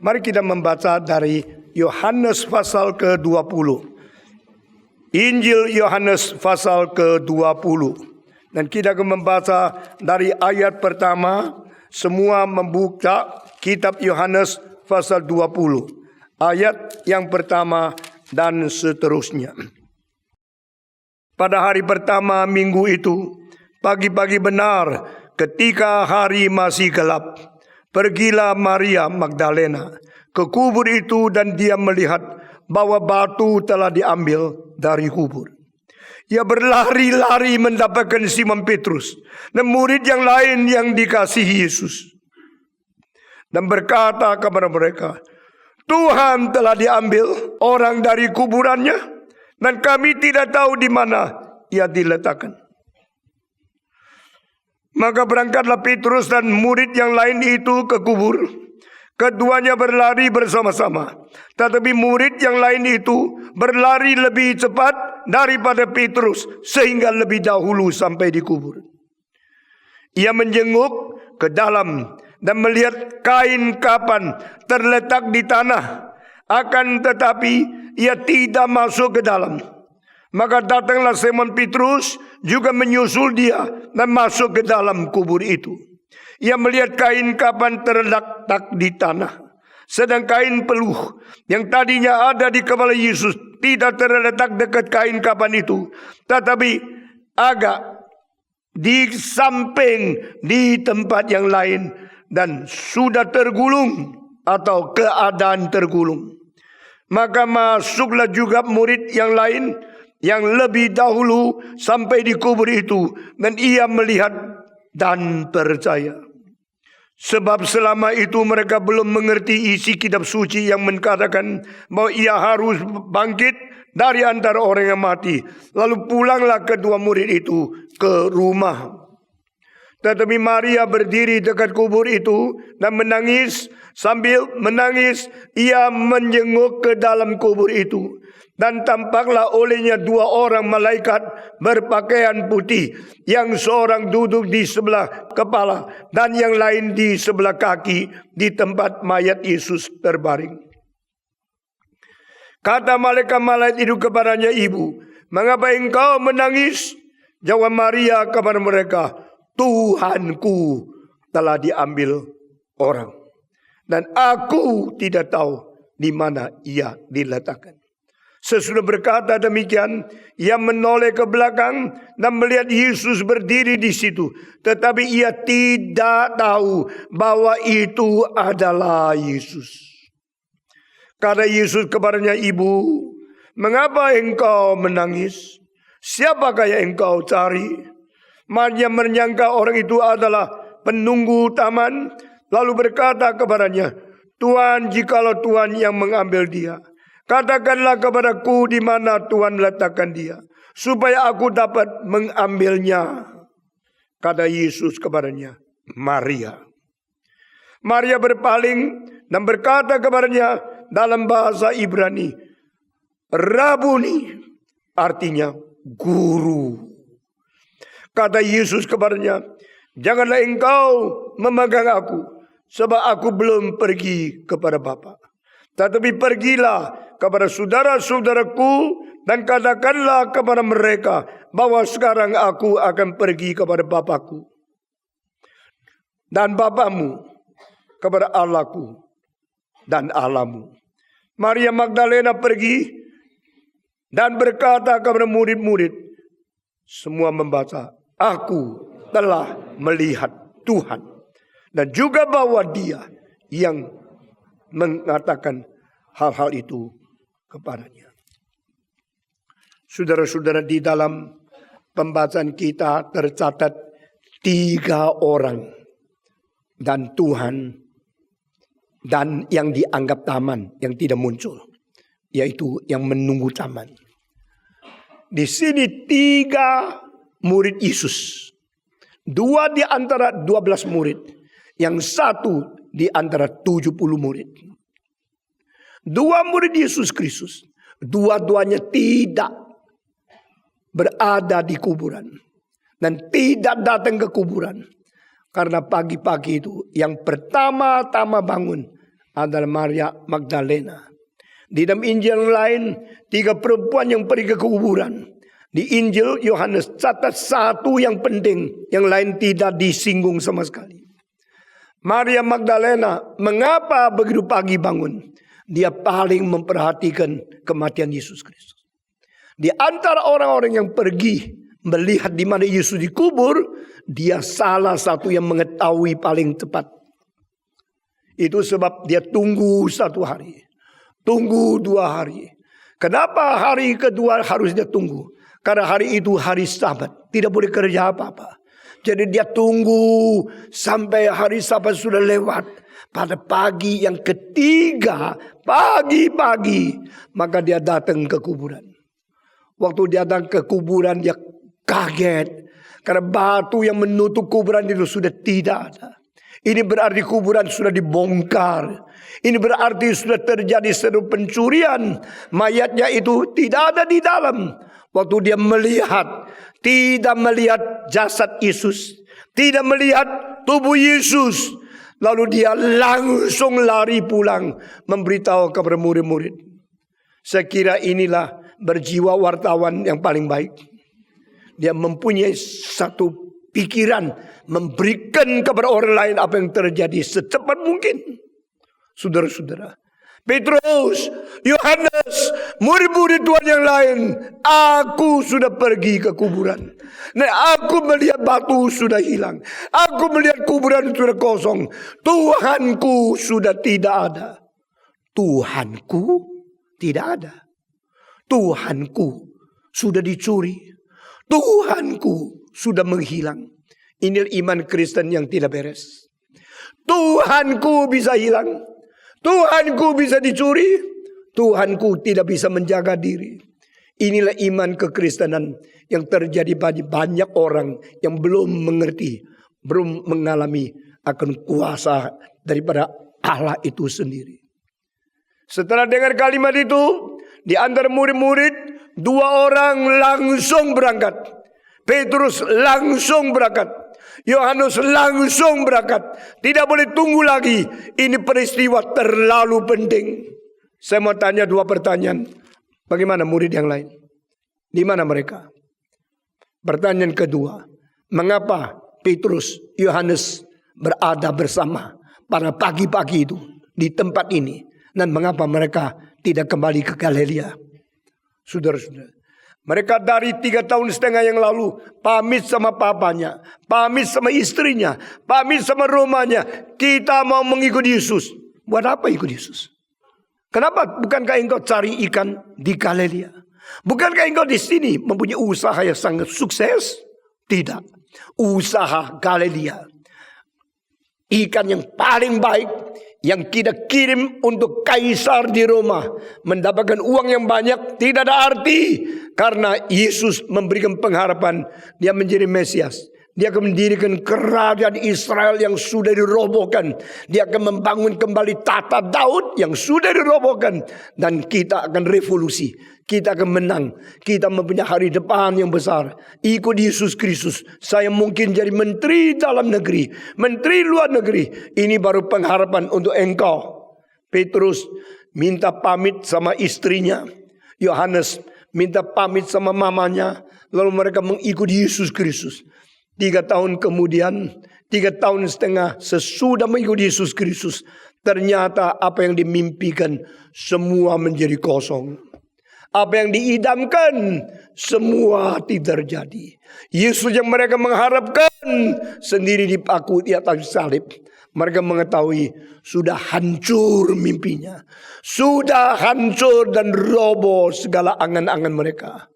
Mari kita membaca dari Yohanes pasal ke-20. Injil Yohanes pasal ke-20. Dan kita akan membaca dari ayat pertama. Semua membuka kitab Yohanes pasal 20. Ayat yang pertama dan seterusnya. Pada hari pertama minggu itu, pagi-pagi benar ketika hari masih gelap, pergilah Maria Magdalena ke kubur itu dan dia melihat bahwa batu telah diambil dari kubur. Ia berlari-lari mendapatkan Simon Petrus dan murid yang lain yang dikasihi Yesus. Dan berkata kepada mereka, Tuhan telah diambil orang dari kuburannya dan kami tidak tahu di mana ia diletakkan. Maka berangkatlah Petrus dan murid yang lain itu ke kubur. Keduanya berlari bersama-sama. Tetapi murid yang lain itu berlari lebih cepat daripada Petrus, sehingga lebih dahulu sampai di kubur. Ia menjenguk ke dalam dan melihat kain kapan terletak di tanah. Akan tetapi ia tidak masuk ke dalam. Maka datanglah Simon Petrus juga menyusul dia dan masuk ke dalam kubur itu. Ia melihat kain kapan terletak di tanah. Sedang kain peluh yang tadinya ada di kepala Yesus tidak terletak dekat kain kapan itu, tetapi agak di samping di tempat yang lain dan sudah tergulung atau keadaan tergulung. Maka masuklah juga murid yang lain yang lebih dahulu sampai di kubur itu, dan ia melihat dan percaya. Sebab selama itu mereka belum mengerti isi kitab suci yang mengatakan bahwa ia harus bangkit dari antara orang yang mati. Lalu pulanglah kedua murid itu ke rumah. Tetapi Maria berdiri dekat kubur itu dan menangis. Sambil menangis, ia menjenguk ke dalam kubur itu. Dan tampaklah olehnya dua orang malaikat berpakaian putih. Yang seorang duduk di sebelah kepala dan yang lain di sebelah kaki di tempat mayat Yesus terbaring. Kata malaikat-malaikat itu kepadanya, Ibu, mengapa engkau menangis? Jawab Maria kepada mereka, Tuhanku telah diambil orang, dan aku tidak tahu di mana ia diletakkan. Sesudah berkata demikian, ia menoleh ke belakang dan melihat Yesus berdiri di situ. Tetapi ia tidak tahu bahwa itu adalah Yesus. Kata Yesus kepadanya, Ibu, mengapa engkau menangis? Siapakah yang engkau cari? Maria menyangka orang itu adalah penunggu taman, lalu berkata kepadanya, Tuhan, jikalau Tuhan yang mengambil dia, katakanlah kepadaku di mana Tuhan letakkan dia, supaya aku dapat mengambilnya. Kata Yesus kepadanya, Maria. Maria berpaling dan berkata kepadanya dalam bahasa Ibrani, Rabuni, artinya guru. Kata Yesus kepadanya, janganlah engkau memegang aku, sebab aku belum pergi kepada Bapa. Tetapi pergilah kepada saudara-saudaraku dan katakanlah kepada mereka bahwa sekarang aku akan pergi kepada Bapakku dan Bapamu, kepada Allahku dan Allahmu. Maria Magdalena pergi dan berkata kepada murid-murid, semua membaca, aku telah melihat Tuhan, dan juga bahwa dia yang mengatakan hal-hal itu kepadanya. Saudara-saudara, di dalam pembacaan kita tercatat 3 orang dan Tuhan dan yang dianggap taman yang tidak muncul, yaitu yang menunggu taman. Di sini 3 murid Yesus, 2 di antara 12 murid, yang 1 di antara 70 murid. 2 murid Yesus Kristus, dua-duanya tidak berada di kuburan dan tidak datang ke kuburan. Karena pagi-pagi itu yang pertama-tama bangun adalah Maria Magdalena. Di dalam Injil yang lain, 3 perempuan yang pergi ke kuburan. Di Injil Yohanes catat satu yang penting, yang lain tidak disinggung sama sekali. Maria Magdalena, mengapa begitu pagi bangun? Dia paling memperhatikan kematian Yesus Kristus. Di antara orang-orang yang pergi melihat di mana Yesus dikubur, dia salah satu yang mengetahui paling tepat. Itu sebab dia tunggu 1 hari. Tunggu 2 hari. Kenapa hari kedua harus dia tunggu? Karena hari itu hari Sabat. Tidak boleh kerja apa-apa. Jadi dia tunggu sampai hari Sabat sudah lewat. Pada pagi yang ketiga, pagi-pagi, maka dia datang ke kuburan. Waktu dia datang ke kuburan, dia kaget. Karena batu yang menutup kuburan itu sudah tidak ada. Ini berarti kuburan sudah dibongkar. Ini berarti sudah terjadi seru pencurian. Mayatnya itu tidak ada di dalam. Waktu dia melihat, tidak melihat jasad Yesus, tidak melihat tubuh Yesus. Lalu dia langsung lari pulang memberitahu kepada murid-murid. Saya kira inilah berjiwa wartawan yang paling baik. Dia mempunyai satu pikiran, memberikan kepada orang lain apa yang terjadi secepat mungkin. Saudara-saudara, Petrus, Yohanes, murid-murid Tuhan yang lain, aku sudah pergi ke kuburan. Nah, aku melihat batu sudah hilang. Aku melihat kuburan sudah kosong. Tuhanku sudah tidak ada. Tuhanku tidak ada. Tuhanku sudah dicuri. Tuhanku sudah menghilang. Ini iman Kristen yang tidak beres. Tuhanku bisa hilang. Tuhanku bisa dicuri. Tuhanku tidak bisa menjaga diri. Inilah iman kekristenan yang terjadi bagi banyak orang yang belum mengerti, belum mengalami akan kuasa daripada Allah itu sendiri. Setelah dengar kalimat itu, di antara murid-murid, 2 orang langsung berangkat. Petrus langsung berangkat. Yohanes langsung berangkat. Tidak boleh tunggu lagi. Ini peristiwa terlalu penting. Saya mau tanya 2 pertanyaan. Bagaimana murid yang lain? Di mana mereka? Pertanyaan kedua. Mengapa Petrus, Yohanes berada bersama pada pagi-pagi itu di tempat ini? Dan mengapa mereka tidak kembali ke Galilea? Saudara-saudara, mereka dari 3,5 tahun yang lalu pamit sama papanya, pamit sama istrinya, pamit sama rumahnya. Kita mau mengikut Yesus. Buat apa ikut Yesus? Kenapa? Bukankah engkau cari ikan di Galilea? Bukankah engkau di sini mempunyai usaha yang sangat sukses? Tidak. Usaha Galilea, ikan yang paling baik yang kita kirim untuk kaisar di Roma, mendapatkan uang yang banyak tidak ada arti, karena Yesus memberikan pengharapan dia menjadi Mesias. Dia akan mendirikan kerajaan Israel yang sudah dirobohkan. Dia akan membangun kembali tata Daud yang sudah dirobohkan. Dan kita akan revolusi. Kita akan menang. Kita mempunyai hari depan yang besar. Ikut Yesus Kristus. Saya mungkin jadi menteri dalam negeri, menteri luar negeri. Ini baru pengharapan untuk engkau. Petrus minta pamit sama istrinya. Yohanes minta pamit sama mamanya. Lalu mereka mengikuti Yesus Kristus. 3 tahun kemudian, 3,5 tahun sesudah mengikuti Yesus Kristus, ternyata apa yang dimimpikan semua menjadi kosong. Apa yang diidamkan semua tidak terjadi. Yesus yang mereka mengharapkan sendiri dipaku di atas salib. Mereka mengetahui sudah hancur mimpinya. Sudah hancur dan roboh segala angan-angan mereka.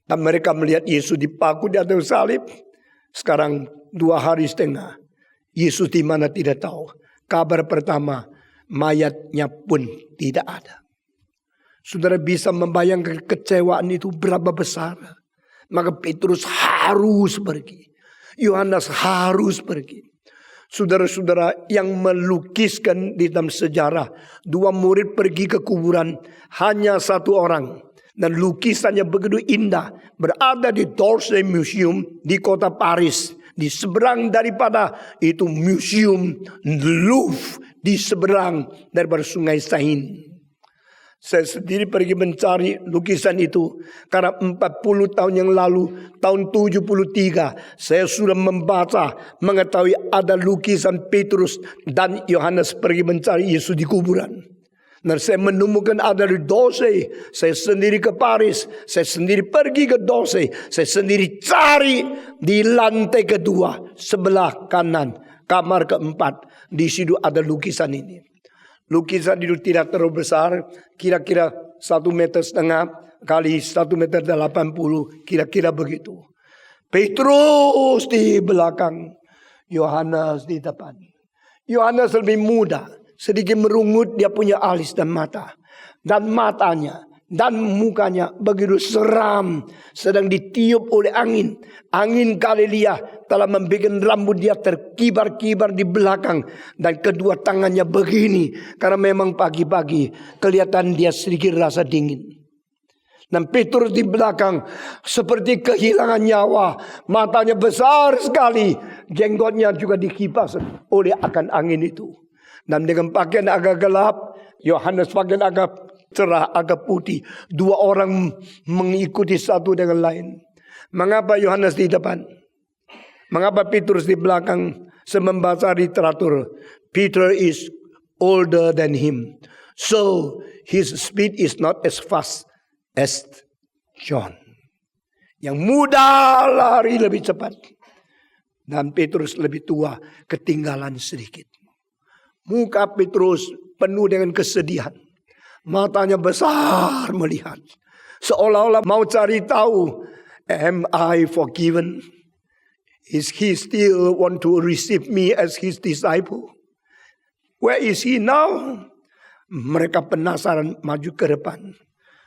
Dan mereka melihat Yesus dipaku di atas salib. Sekarang 2,5 hari. Yesus di mana tidak tahu. Kabar pertama, mayatnya pun tidak ada. Saudara bisa membayangkan kecewaan itu berapa besar. Maka Petrus harus pergi. Yohanes harus pergi. Saudara-saudara yang melukiskan di dalam sejarah, 2 murid pergi ke kuburan, hanya 1 orang. Dan lukisannya begitu indah. Berada di d'Orsay Museum di kota Paris. Di seberang daripada itu Museum Louvre di seberang daripada sungai Sahin. Saya sendiri pergi mencari lukisan itu karena 40 tahun yang lalu, tahun 73, saya sudah membaca, mengetahui ada lukisan Petrus dan Yohanes pergi mencari Yesus di kuburan. Dan saya menemukan ada di Dose. Saya sendiri ke Paris, saya sendiri pergi ke Dose, saya sendiri cari di lantai kedua sebelah kanan, kamar keempat. Di situ ada lukisan ini. Lukisan itu tidak terlalu besar, kira-kira 1,5 meter kali 1,80 meter, kira-kira begitu. Petrus di belakang, Yohanes di depan. Yohanes lebih muda, sedikit merungut, dia punya alis dan mata. Dan matanya dan mukanya begitu seram, sedang ditiup oleh angin. Angin Galilea telah membuat rambut dia terkibar-kibar di belakang. Dan kedua tangannya begini, karena memang pagi-pagi kelihatan dia sedikit rasa dingin. Dan Petrus di belakang seperti kehilangan nyawa. Matanya besar sekali, jenggotnya juga dikipas oleh akan angin itu. Dan dengan pakaian agak gelap, Yohanes pakaian agak cerah, agak putih. Dua orang mengikuti satu dengan lain. Mengapa Yohanes di depan? Mengapa Petrus di belakang? Saya membaca literatur, Peter is older than him, so his speed is not as fast as John. Yang muda lari lebih cepat, dan Petrus lebih tua, ketinggalan sedikit. Muka Petrus penuh dengan kesedihan. Matanya besar melihat. Seolah-olah mau cari tahu, am I forgiven? Is he still want to receive me as his disciple? Where is he now? Mereka penasaran, maju ke depan.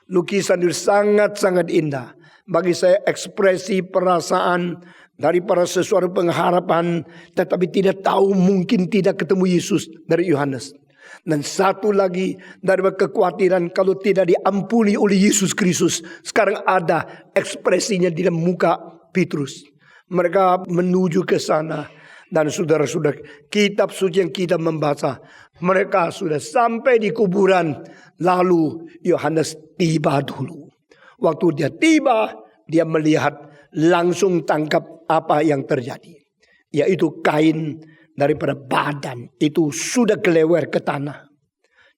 Lukisan itu sangat-sangat indah. Bagi saya ekspresi perasaan daripada sesuatu pengharapan, tetapi tidak tahu, mungkin tidak ketemu Yesus dari Yohanes. Dan satu lagi dari kekhawatiran kalau tidak diampuni oleh Yesus Kristus. Sekarang ada ekspresinya di dalam muka Petrus. Mereka menuju ke sana. Dan saudara-saudara, kitab suci yang kita membaca, mereka sudah sampai di kuburan. Lalu Yohanes tiba dulu. Waktu dia tiba, dia melihat, langsung tangkap apa yang terjadi. Yaitu kain daripada badan itu sudah gelewer ke tanah.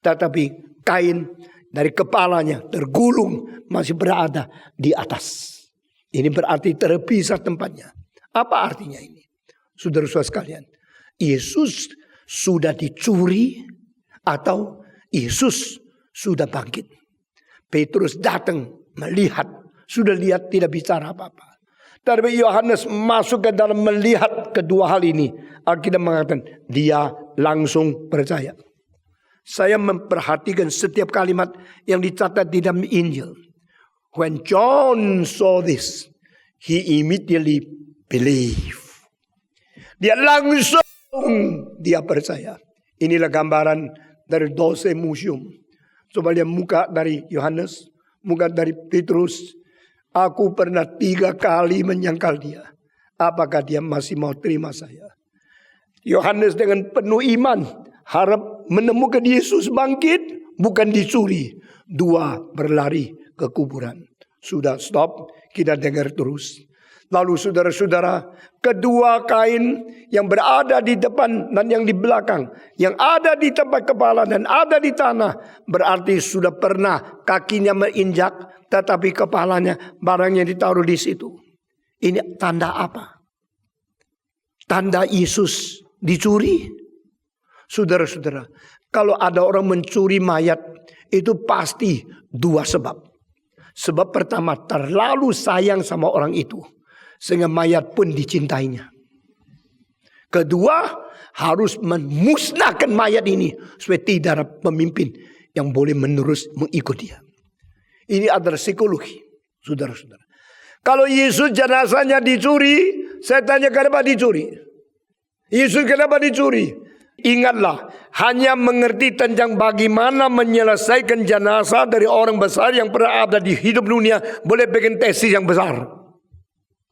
Tetapi kain dari kepalanya tergulung masih berada di atas. Ini berarti terpisah tempatnya. Apa artinya ini? Saudara-saudara sekalian, Yesus sudah dicuri atau Yesus sudah bangkit? Petrus datang melihat, sudah lihat, tidak bicara apa-apa. Tapi Yohanes masuk ke dalam melihat kedua hal ini. Alkitab mengatakan dia langsung percaya. Saya memperhatikan setiap kalimat yang dicatat di dalam Injil. When John saw this, he immediately believed. Dia langsung dia percaya. Inilah gambaran dari Dose Museum. Coba lihat muka dari Yohanes, muka dari Petrus. Aku pernah 3 kali menyangkal dia. Apakah dia masih mau terima saya? Yohanes dengan penuh iman, harap menemukan Yesus bangkit, bukan dicuri. 2 berlari ke kuburan. Sudah stop, kita dengar terus. Lalu saudara-saudara, kedua kain yang berada di depan dan yang di belakang, yang ada di tempat kepala dan ada di tanah, berarti sudah pernah kakinya menginjak, tetapi kepalanya barangnya ditaruh di situ. Ini tanda apa? Tanda Yesus dicuri? Saudara-saudara, kalau ada orang mencuri mayat, itu pasti 2 sebab. Sebab pertama, terlalu sayang sama orang itu, sehingga mayat pun dicintainya. Kedua, harus memusnahkan mayat ini supaya tidak ada pemimpin yang boleh menerus mengikut dia. Ini adalah psikologi, saudara-saudara. Kalau Yesus jenazahnya dicuri, saya tanya kenapa dicuri? Yesus kenapa dicuri? Ingatlah, hanya mengerti tentang bagaimana menyelesaikan jenazah dari orang besar yang pernah ada di hidup dunia, boleh bikin tesis yang besar.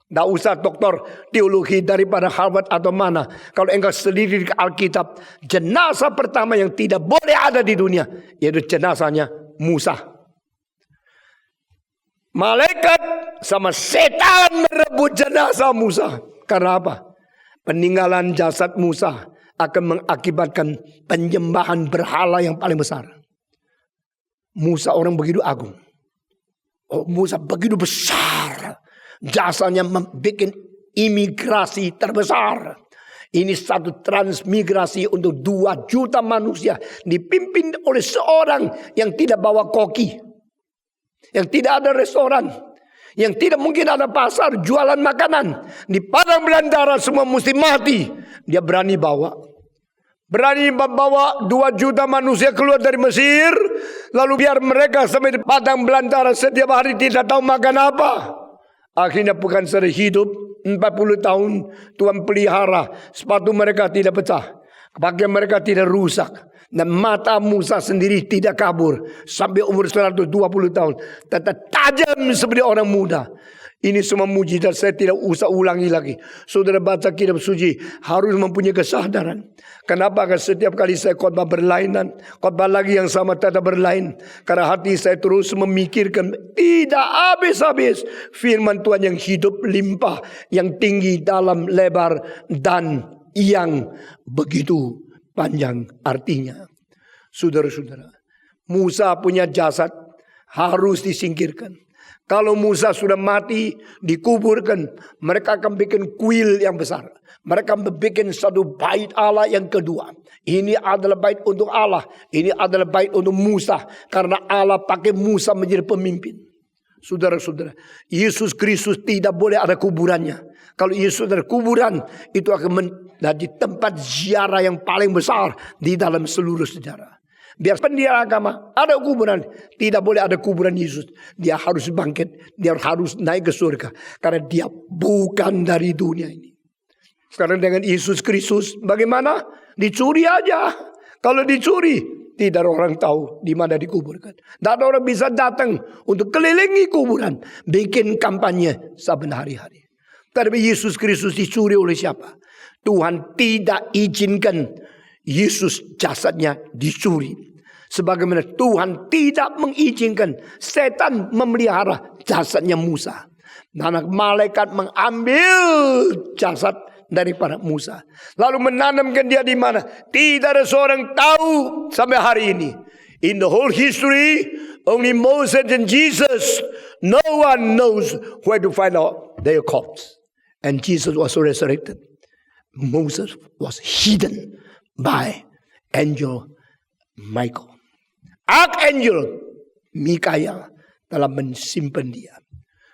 Tidak usah doktor teologi daripada Harvard atau mana. Kalau engkau selidiki Alkitab, jenazah pertama yang tidak boleh ada di dunia, yaitu jenazahnya Musa. Malaikat sama setan merebut jenazah Musa. Karena apa? Peninggalan jasad Musa akan mengakibatkan penyembahan berhala yang paling besar. Musa orang begitu agung. Oh, Musa begitu besar. Jasanya membuat imigrasi terbesar. Ini satu transmigrasi untuk 2 juta manusia. Dipimpin oleh seorang yang tidak bawa koki. Yang tidak ada restoran. Yang tidak mungkin ada pasar jualan makanan. Di padang belantara semua mesti mati. Dia berani bawa. Berani membawa 2 juta manusia keluar dari Mesir. Lalu biar mereka sampai di padang belantara setiap hari tidak tahu makan apa. Akhirnya bukan saja hidup 40 tahun Tuhan pelihara. Sepatu mereka tidak pecah. Pakaian mereka tidak rusak. Dan mata Musa sendiri tidak kabur. Sampai umur 120 tahun. Tetap tajam seperti orang muda. Ini semua mujizat, saya tidak usah ulangi lagi. Saudara baca kitab suci harus mempunyai kesadaran. Kenapa? Karena setiap kali saya khotbah berlainan, khotbah lagi yang sama tetap berlain. Karena hati saya terus memikirkan tidak habis-habis firman Tuhan yang hidup limpah, yang tinggi, dalam, lebar, dan yang begitu panjang artinya. Saudara-saudara, Musa punya jasad harus disingkirkan. Kalau Musa sudah mati, dikuburkan, mereka akan bikin kuil yang besar. Mereka membuat satu bait Allah yang kedua. Ini adalah bait untuk Allah. Ini adalah bait untuk Musa. Karena Allah pakai Musa menjadi pemimpin. Saudara-saudara, Yesus Kristus tidak boleh ada kuburannya. Kalau Yesus ada kuburan, itu akan menjadi tempat ziarah yang paling besar di dalam seluruh sejarah. Biar pendiri agama ada kuburan, tidak boleh ada kuburan Yesus. Dia harus bangkit, dia harus naik ke surga. Karena dia bukan dari dunia ini. Sekarang dengan Yesus Kristus bagaimana? Dicuri aja. Kalau dicuri, tidak ada orang tahu di mana dikuburkan. Tidak ada orang bisa datang untuk kelilingi kuburan, bikin kampanye saben hari-hari. Tapi Yesus Kristus dicuri oleh siapa? Tuhan tidak izinkan Yesus jasadnya dicuri. Sebagaimana Tuhan tidak mengizinkan setan memelihara jasadnya Musa. Anak malaikat mengambil jasad daripada Musa. Lalu menanamkan dia di mana? Tidak ada seorang tahu sampai hari ini. In the whole history, only Moses and Jesus. No one knows where to find out their corpse. And Jesus was resurrected. Moses was hidden by angel Michael. Archangel Mikael telah mensimpan dia.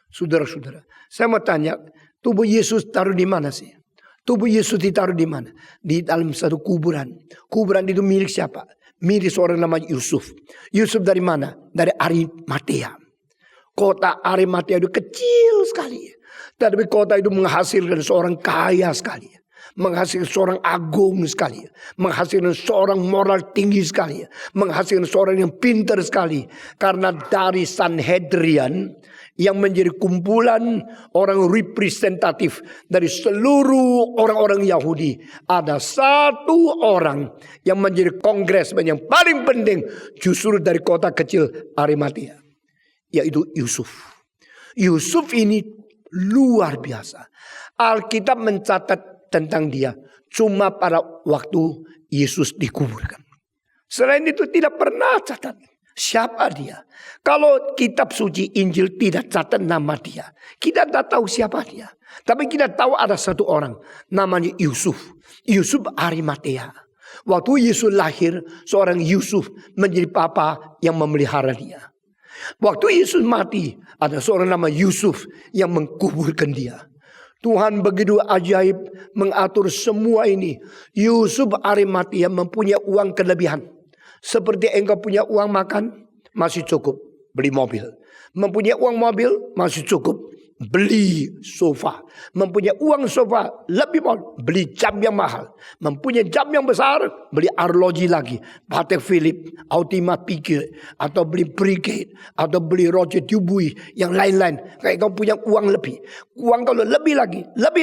Saudara-saudara, saya mau tanya, tubuh Yesus taruh di mana sih? Tubuh Yesus ditaruh di mana? Di dalam satu kuburan. Kuburan itu milik siapa? Milik seorang namanya Yusuf. Yusuf dari mana? Dari Arimatea. Kota Arimatea itu kecil sekali. Tapi kota itu menghasilkan seorang kaya sekali. Menghasilkan seorang agung sekali. Menghasilkan seorang moral tinggi sekali. Menghasilkan seorang yang pintar sekali. Karena dari Sanhedrian yang menjadi kumpulan orang representatif dari seluruh orang-orang Yahudi. Ada satu orang yang menjadi kongresmen yang paling penting justru dari kota kecil Arimatea. Yaitu Yusuf. Yusuf ini luar biasa. Alkitab mencatat tentang dia cuma pada waktu Yesus dikuburkan. Selain itu tidak pernah catat siapa dia. Kalau kitab suci Injil tidak catat nama dia, kita tidak tahu siapa dia. Tapi kita tahu ada satu orang namanya Yusuf. Yusuf Arimatea. Waktu Yesus lahir, seorang Yusuf menjadi papa yang memelihara dia. Waktu Yesus mati, ada seorang nama Yusuf yang mengkuburkan dia. Tuhan begitu ajaib mengatur semua ini. Yusuf Arimatea mempunyai uang kelebihan. Seperti engkau punya uang makan, masih cukup beli mobil. Mempunyai uang mobil, masih cukup beli sofa. Mempunyai uang sofa lebih mahal, beli jam yang mahal. Mempunyai jam yang besar, beli arloji lagi. Patek Philippe, Ultima Pique, atau beli Brigade, atau beli Roger Dubuis, yang lain-lain. Kayak kau punya uang lebih. Uang kalau lebih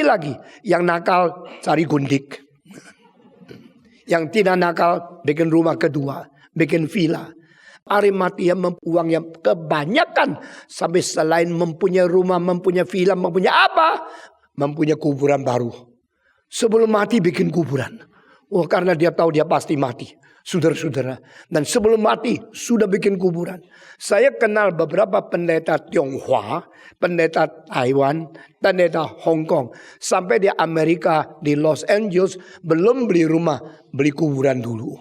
lagi. Yang nakal cari gundik. Yang tidak nakal bikin rumah kedua, bikin villa. Arimatia uang yang kebanyakan sampai selain mempunyai rumah, mempunyai villa, mempunyai apa? Mempunyai kuburan baru. Sebelum mati bikin kuburan. Oh, karena dia tahu dia pasti mati. Saudara-saudara. Dan sebelum mati sudah bikin kuburan. Saya kenal beberapa pendeta Tionghoa, pendeta Taiwan, pendeta Hong Kong. Sampai di Amerika, di Los Angeles, belum beli rumah, beli kuburan dulu.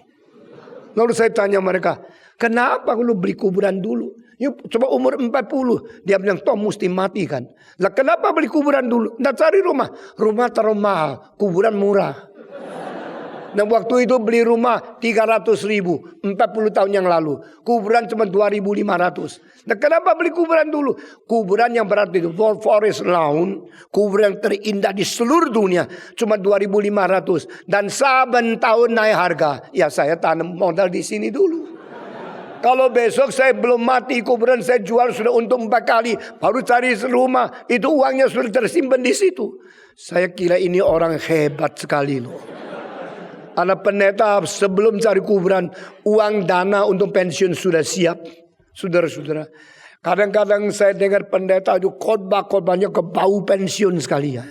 Lalu saya tanya mereka, kenapa lu beli kuburan dulu? Yuk, coba umur 40. Dia bilang, toh mesti mati kan. Lah kenapa beli kuburan dulu? Nggak cari rumah. Rumah terlalu mahal, kuburan murah. Nah waktu itu beli rumah 300.000 40 tahun yang lalu. Kuburan cuma 2.500. Nah kenapa beli kuburan dulu? Kuburan yang berarti itu Forest Lawn, kuburan yang terindah di seluruh dunia, cuma 2.500. Dan saben tahun naik harga. Ya saya tanam modal di sini dulu. Kalau besok saya belum mati, kuburan saya jual sudah untung 4 kali. Baru cari rumah, itu uangnya sudah tersimpan di situ. Saya kira ini orang hebat sekali loh. Anak pendeta sebelum cari kuburan, uang dana untuk pensiun sudah siap. Saudara-saudara, kadang-kadang saya dengar pendeta itu khotbahnya ke bau pensiun sekali ya.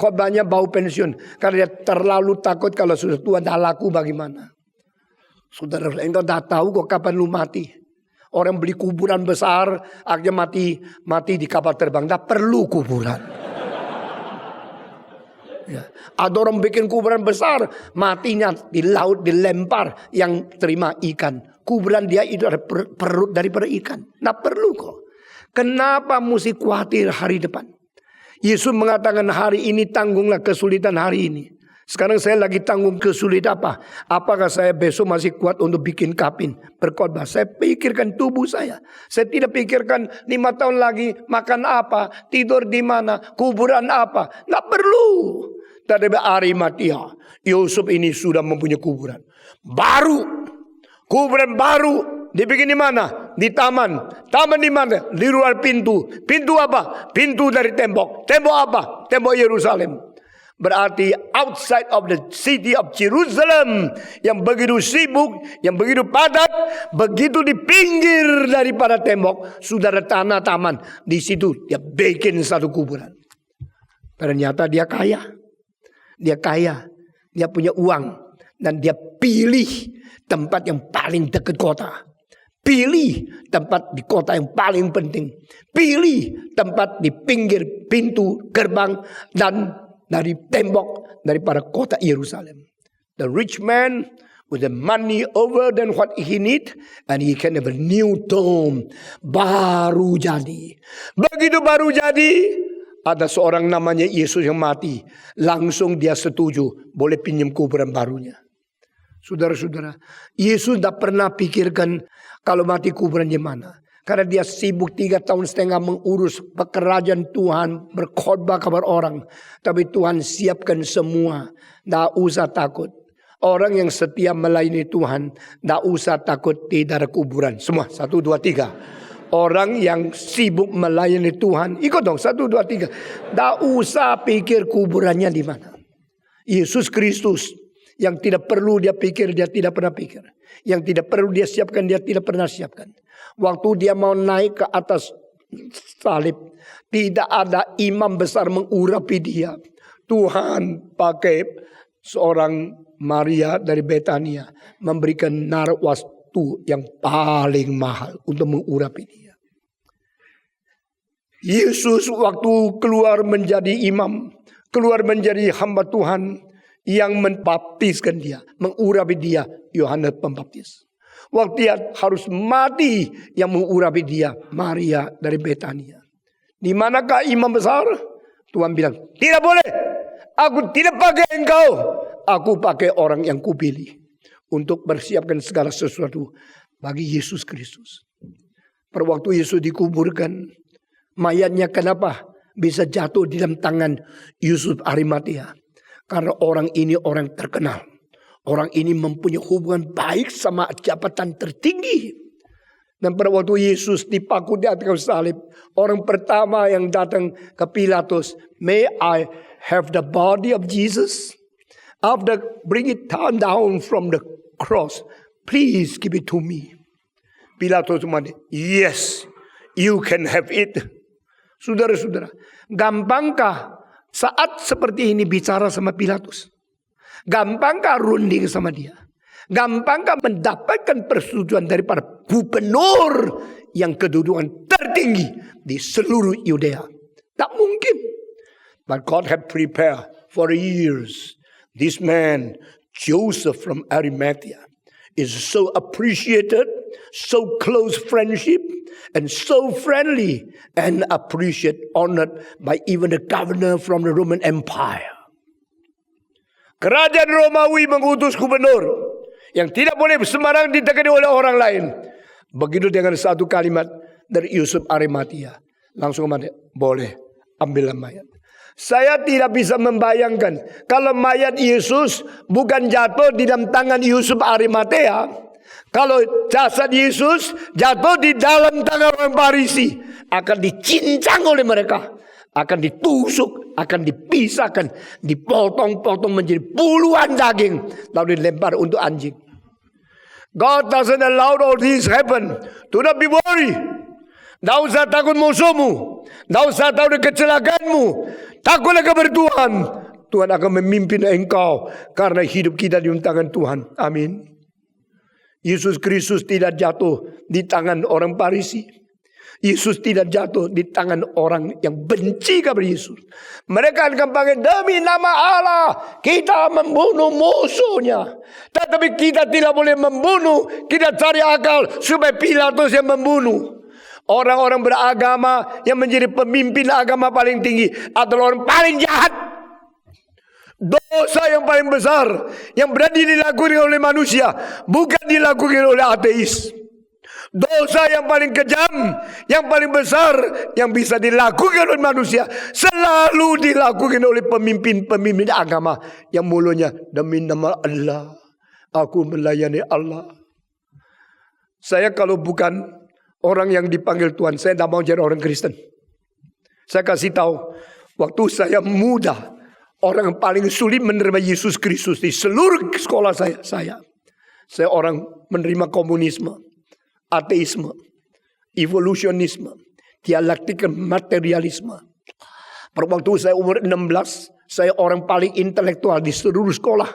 Khotbahnya bau pensiun karena dia terlalu takut kalau sudah tua dah laku bagaimana. Saudara, engkau dah tahu kok kapan lu mati. Orang beli kuburan besar, akhirnya mati di kapal terbang. Dah perlu kuburan. Ya. Ada orang bikin kuburan besar, matinya di laut dilempar, yang terima ikan. Kuburan dia itu ada perut daripada ikan. Nah perlu kok. Kenapa mesti khawatir hari depan? Yesus mengatakan hari ini tanggunglah kesulitan hari ini. Sekarang saya lagi tanggung kesulitan apa? Apakah saya besok masih kuat untuk bikin kapin, berkhotbah? Saya pikirkan tubuh saya. Saya tidak pikirkan 5 tahun lagi makan apa, tidur di mana, kuburan apa. Nggak perlu. Tadi Arimatia, Yusuf ini sudah mempunyai kuburan baru. Kuburan baru dibikin di mana? Di taman. Taman di mana? Di luar pintu. Pintu apa? Pintu dari tembok. Tembok apa? Tembok Yerusalem. Berarti outside of the city of Jerusalem, yang begitu sibuk, yang begitu padat, begitu di pinggir daripada tembok, sudah ada tanah taman. Di situ dia bikin satu kuburan. Ternyata dia kaya. Dia kaya. Dia punya uang. Dan dia pilih tempat yang paling dekat kota. Pilih tempat di kota yang paling penting. Pilih tempat di pinggir pintu gerbang dan dari tembok daripada kota Yerusalem. The rich man with the money over than what he need, and he can have a new tomb. Baru jadi. Begitu baru jadi, ada seorang namanya Yesus yang mati. Langsung dia setuju boleh pinjam kuburan barunya. Saudara-saudara, Yesus tidak pernah pikirkan kalau mati kuburannya mana. Karena dia sibuk 3,5 tahun mengurus pekerjaan Tuhan, berkhotbah kabar orang. Tapi Tuhan siapkan semua. Tidak usah takut. Orang yang setia melayani Tuhan, tidak usah takut tidak ada kuburan. Semua 1, 2, 3. Orang yang sibuk melayani Tuhan, ikut dong 1, 2, 3. Tidak usah pikir kuburannya di mana. Yesus Kristus yang tidak perlu dia pikir, dia tidak pernah pikir. Yang tidak perlu dia siapkan, dia tidak pernah siapkan. Waktu dia mau naik ke atas salib, tidak ada imam besar mengurapi dia. Tuhan pakai seorang Maria dari Betania memberikan narwastu yang paling mahal untuk mengurapi dia. Yesus waktu keluar menjadi imam, keluar menjadi hamba Tuhan, yang membaptiskan dia, mengurapi dia, Yohanes Pembaptis. Waktu dia harus mati, yang mengurapi dia, Maria dari Betania. Di manakah imam besar? Tuhan bilang, tidak boleh. Aku tidak pakai engkau. Aku pakai orang yang kupilih untuk bersiapkan segala sesuatu bagi Yesus Kristus. Pada waktu Yesus dikuburkan, mayatnya kenapa bisa jatuh di dalam tangan Yusuf Arimatea. Karena orang ini orang terkenal. Orang ini mempunyai hubungan baik sama jabatan tertinggi. Dan pada waktu Yesus dipaku di atas kayu salib, orang pertama yang datang ke Pilatus, "May I have the body of Jesus? After bring it down from the cross, please give it to me." Pilatus mengatakan, "Yes, you can have it." Saudara-saudara, gampangkah saat seperti ini bicara sama Pilatus? Gampangkah runding sama dia? Gampangkah mendapatkan persetujuan daripada gubernur yang kedudukan tertinggi di seluruh Yudea? Tak mungkin. But God had prepared for years. This man, Joseph from Arimathea, is so appreciated, so close friendship, and so friendly and honored by even the governor from the Roman Empire. Kerajaan Romawi mengutus gubernur yang tidak boleh sembarang ditekani oleh orang lain. Begitu dengan satu kalimat dari Yusuf Arimatea, langsung mengatakan, "Boleh, ambillah mayat." Saya tidak bisa membayangkan kalau mayat Yesus bukan jatuh di dalam tangan Yusuf Arimatea. Kalau jasad Yesus jatuh di dalam tangan orang Farisi, akan dicincang oleh mereka, akan ditusuk, akan dipisahkan, dipotong-potong menjadi puluhan daging, lalu dilempar untuk anjing. God doesn't allow all this happen. Do not be worried. Tidak usah takut musuhmu. Tidak usah takut kecelakaanmu. Takutlah kepada Tuhan. Tuhan akan memimpin engkau karena hidup kita di tangan Tuhan. Amin. Yesus Kristus tidak jatuh di tangan orang Farisi. Yesus tidak jatuh di tangan orang yang benci kepada Yesus. Mereka akan panggil, "Demi nama Allah kita membunuh musuhnya." Tetapi kita tidak boleh membunuh. Kita cari akal supaya Pilatus yang membunuh. Orang-orang beragama yang menjadi pemimpin agama paling tinggi adalah orang paling jahat. Dosa yang paling besar yang berani dilakukan oleh manusia bukan dilakukan oleh ateis. Dosa yang paling kejam, yang paling besar yang bisa dilakukan oleh manusia selalu dilakukan oleh pemimpin-pemimpin agama yang mulutnya, "Demi nama Allah aku melayani Allah." Saya kalau bukan orang yang dipanggil Tuhan, saya tidak mau jadi orang Kristen. Saya kasih tahu, waktu saya muda, orang yang paling sulit menerima Yesus Kristus di seluruh sekolah saya orang menerima komunisme, ateisme, evolusionisme, dialektika materialisme. Pada waktu saya umur 16, saya orang paling intelektual di seluruh sekolah.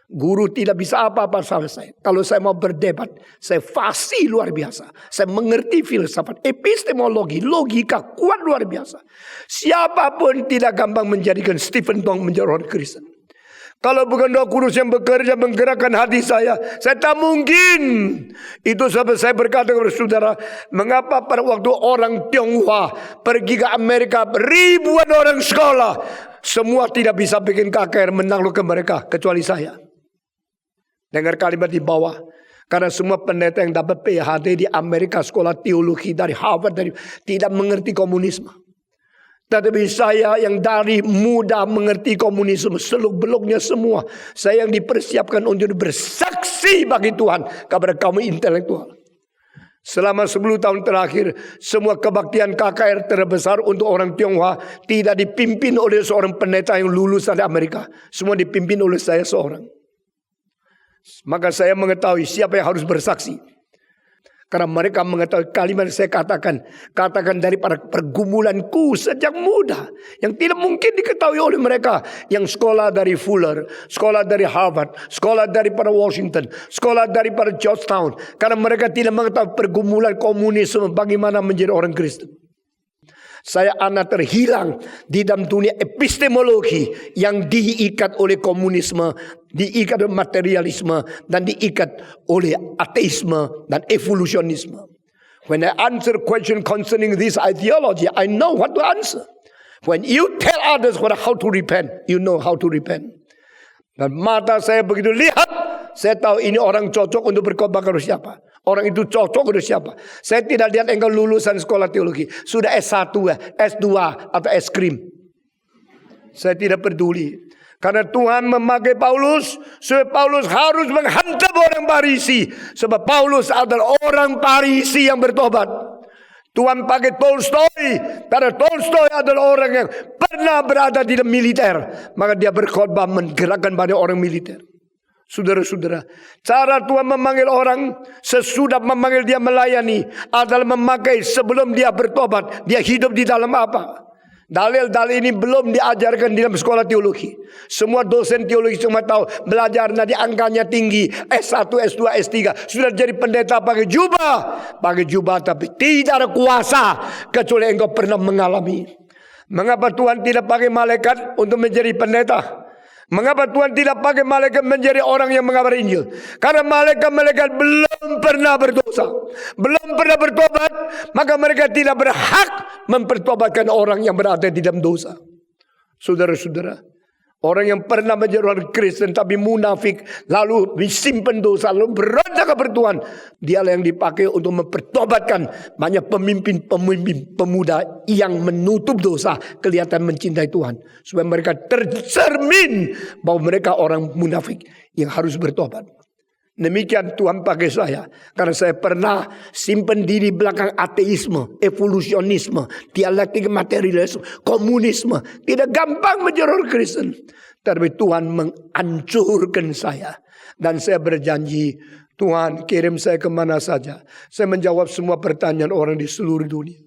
Guru tidak bisa apa-apa sama saya. Kalau saya mau berdebat, saya fasih luar biasa. Saya mengerti filsafat, epistemologi, logika kuat luar biasa. Siapapun tidak gampang menjadikan Stephen Tong menjadi orang Kristen. Kalau bukan Roh Kudus yang bekerja menggerakkan hati saya tak mungkin. Itu sebab saya berkata kepada saudara, mengapa pada waktu orang Tionghoa pergi ke Amerika, ribuan orang sekolah, semua tidak bisa bikin KKR menaklukkan mereka kecuali saya. Dengar kalimat di bawah. Karena semua pendeta yang dapat PhD di Amerika, sekolah teologi dari Harvard, tidak mengerti komunisme. Tetapi saya yang dari muda mengerti komunisme seluk-beluknya semua. Saya yang dipersiapkan untuk bersaksi bagi Tuhan kepada kaum intelektual. Selama 10 tahun terakhir, semua kebaktian KKR terbesar untuk orang Tionghoa tidak dipimpin oleh seorang pendeta yang lulus dari Amerika. Semua dipimpin oleh saya seorang. Maka saya mengetahui siapa yang harus bersaksi. Karena mereka mengetahui kalimat yang saya katakan daripada pergumulanku sejak muda, yang tidak mungkin diketahui oleh mereka yang sekolah dari Fuller, sekolah dari Harvard, sekolah daripada Washington, sekolah daripada Georgetown. Karena mereka tidak mengetahui pergumulan komunisme, bagaimana menjadi orang Kristen. Saya anak terhilang di dalam dunia epistemologi yang diikat oleh komunisme, diikat oleh materialisme, dan diikat oleh ateisme dan evolusionisme. When I answer question concerning this ideology, I know what to answer. When you tell others how to repent, you know how to repent. Dan mata saya begitu lihat, saya tahu ini orang cocok untuk berkhotbah kepada siapa. Orang itu cocok dengan siapa? Saya tidak lihat engkau lulusan sekolah teologi. Sudah S1, S2 atau es krim. Saya tidak peduli. Karena Tuhan memakai Paulus, supaya Paulus harus menghantam orang Farisi. Sebab Paulus adalah orang Farisi yang bertobat. Tuhan pakai Tolstoy, karena Tolstoy adalah orang yang pernah berada di dalam militer. Maka dia berkhotbah menggerakkan banyak orang militer. Saudara-saudara, cara Tuhan memanggil orang sesudah memanggil dia melayani adalah memakai sebelum dia bertobat. Dia hidup di dalam apa? Dalil-dalil ini belum diajarkan di dalam sekolah teologi. Semua dosen teologi cuma tahu belajar nanti angkanya tinggi, S1, S2, S3. Sudah jadi pendeta pakai jubah tapi tidak ada kuasa kecuali engkau pernah mengalami. Mengapa Tuhan tidak pakai malaikat untuk menjadi pendeta? Mengapa Tuhan tidak pakai malaikat menjadi orang yang mengabar Injil? Karena malaikat-malaikat belum pernah berdosa, belum pernah bertobat, maka mereka tidak berhak mempertobatkan orang yang berada di dalam dosa. Saudara-saudara, orang yang pernah menjadi orang Kristen tapi munafik, lalu disimpan dosa, lalu berontak kepada Tuhan, dialah yang dipakai untuk mempertobatkan banyak pemimpin pemuda yang menutup dosa, kelihatan mencintai Tuhan, supaya mereka tercermin bahwa mereka orang munafik yang harus bertobat. Demikian Tuhan pakai saya, karena saya pernah simpan diri belakang ateisme, evolusionisme, dialektik materialisme, komunisme. Tidak gampang menjadi orang Kristen. Tapi Tuhan menghancurkan saya. Dan saya berjanji, Tuhan kirim saya kemana saja. Saya menjawab semua pertanyaan orang di seluruh dunia.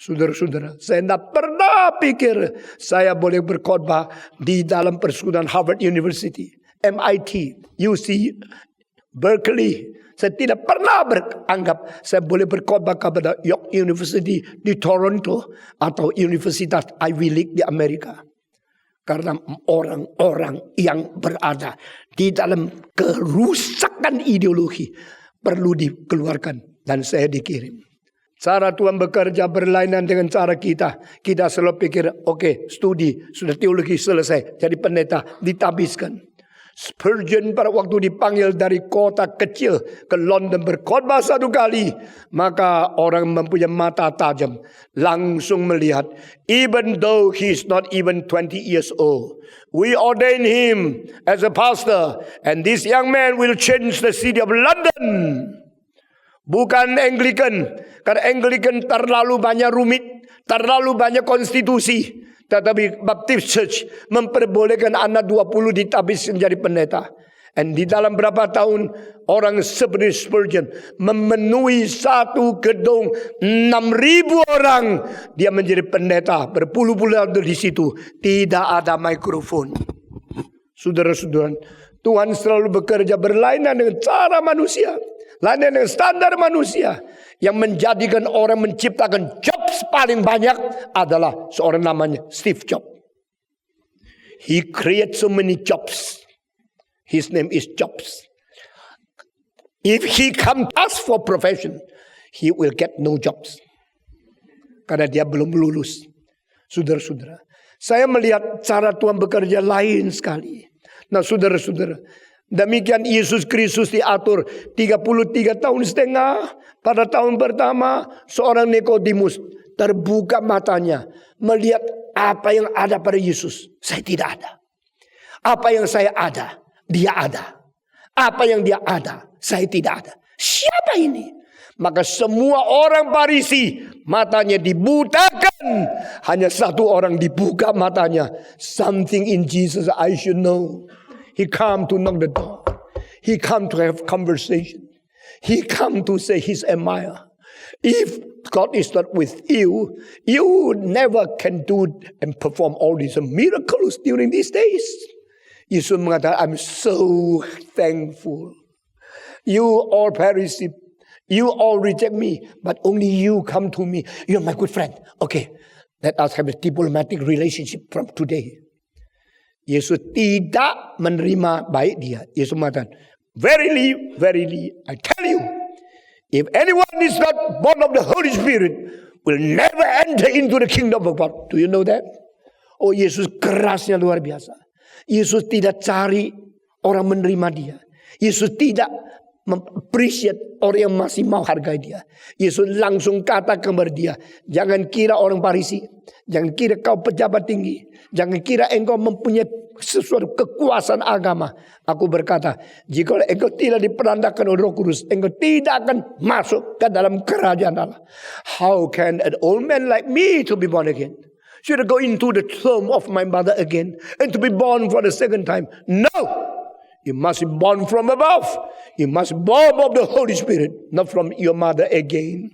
Saudara-saudara, saya tidak pernah pikir saya boleh berkhotbah di dalam persekutuan Harvard University, MIT, UC, Berkeley. Saya tidak pernah beranggap saya boleh berkhotbah kepada York University di Toronto atau Universitas Ivy League di Amerika. Karena orang-orang yang berada di dalam kerusakan ideologi perlu dikeluarkan, dan saya dikirim. Cara Tuhan bekerja berlainan dengan cara kita. Kita selalu pikir, oke, studi, sudah teologi selesai, jadi pendeta, ditabiskan. Spurgeon pada waktu dipanggil dari kota kecil ke London berkhotbah satu kali, maka orang mempunyai mata tajam langsung melihat, even though he is not even 20 years old, we ordain him as a pastor, and this young man will change the city of London. Bukan Anglican, karena Anglican terlalu banyak rumit, terlalu banyak konstitusi. Tetapi Baptist Church memperbolehkan anak 20 ditabis menjadi pendeta. Dan di dalam berapa tahun orang seperti Spurgeon memenuhi satu gedung 6.000 orang. Dia menjadi pendeta berpuluh-puluh tahun di situ. Tidak ada mikrofon. Saudara-saudara, Tuhan selalu bekerja berlainan dengan cara manusia, lainan dengan standar manusia. Yang menjadikan orang menciptakan jobs paling banyak adalah seorang namanya Steve Jobs. He created so many jobs. His name is Jobs. If he come ask for profession, he will get no jobs. Karena dia belum lulus. Saudara-saudara, saya melihat cara Tuhan bekerja lain sekali. Nah, saudara-saudara, demikian Yesus Kristus diatur 33 tahun setengah. Pada tahun pertama, seorang Nikodemus terbuka matanya, melihat apa yang ada pada Yesus. Saya tidak ada. Apa yang saya ada, dia ada. Apa yang dia ada, saya tidak ada. Siapa ini? Maka semua orang Farisi matanya dibutakan. Hanya satu orang dibuka matanya. Something in Jesus I should know. He come to knock the door. He come to have conversation. He come to say he's admired. If God is not with you, you never can do and perform all these miracles during these days. Yesus mengatakan, I'm so thankful. You all perish, you all reject me, but only you come to me. You're my good friend. Okay, let us have a diplomatic relationship from today. Yesus tidak menerima baik dia. Yesus mengatakan, verily, verily, I tell you, if anyone is not born of the Holy Spirit, will never enter into the kingdom of God. Do you know that? Oh, Yesus kerasnya luar biasa. Yesus tidak cari orang menerima dia. Yesus tidak appreciate orang yang masih mau hargai dia. Yesus langsung kata kepada dia, jangan kira orang Farisi, jangan kira kau pejabat tinggi, jangan kira engkau mempunyai sesuatu kekuasaan agama. Aku berkata, jika engkau tidak diperandakan oleh Roh Kudus, engkau tidak akan masuk ke dalam kerajaan Allah. How can an old man like me to be born again? Should I go into the tomb of my mother again and to be born for the second time? No! You must be born from above. You must be born of the Holy Spirit, not from your mother again.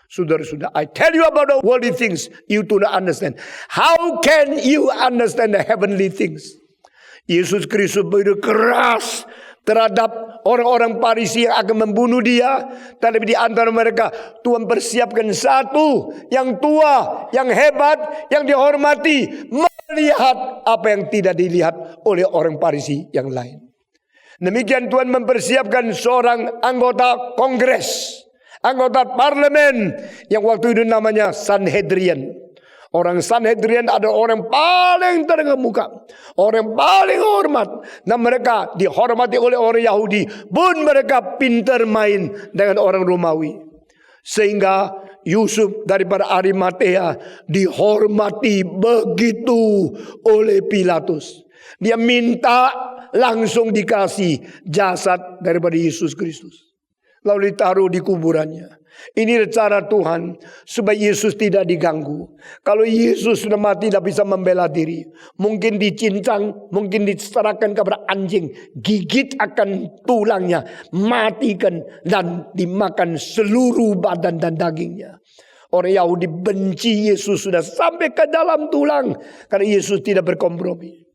Saudara-saudara, I tell you about the worldly things, you do not understand. How can you understand the heavenly things? Yesus Kristus begitu keras terhadap orang-orang Farisi yang akan membunuh dia. Tapi di antara mereka, Tuhan persiapkan satu yang tua, yang hebat, yang dihormati, melihat apa yang tidak dilihat oleh orang Farisi yang lain. Demikian Tuhan mempersiapkan seorang anggota kongres, anggota parlemen yang waktu itu namanya Sanhedrin. Orang Sanhedrin ada orang paling terkemuka, orang paling hormat, dan mereka dihormati oleh orang Yahudi, pun mereka pintar main dengan orang Romawi. Sehingga Yusuf daripada Arimatea dihormati begitu oleh Pilatus. Dia minta langsung dikasih jasad daripada Yesus Kristus, lalu ditaruh di kuburannya. Ini cara Tuhan supaya Yesus tidak diganggu. Kalau Yesus sudah mati tidak bisa membela diri, mungkin dicincang, mungkin diserahkan kepada anjing, gigit akan tulangnya, matikan dan dimakan seluruh badan dan dagingnya. Orang Yahudi benci Yesus sudah sampai ke dalam tulang karena Yesus tidak berkompromi.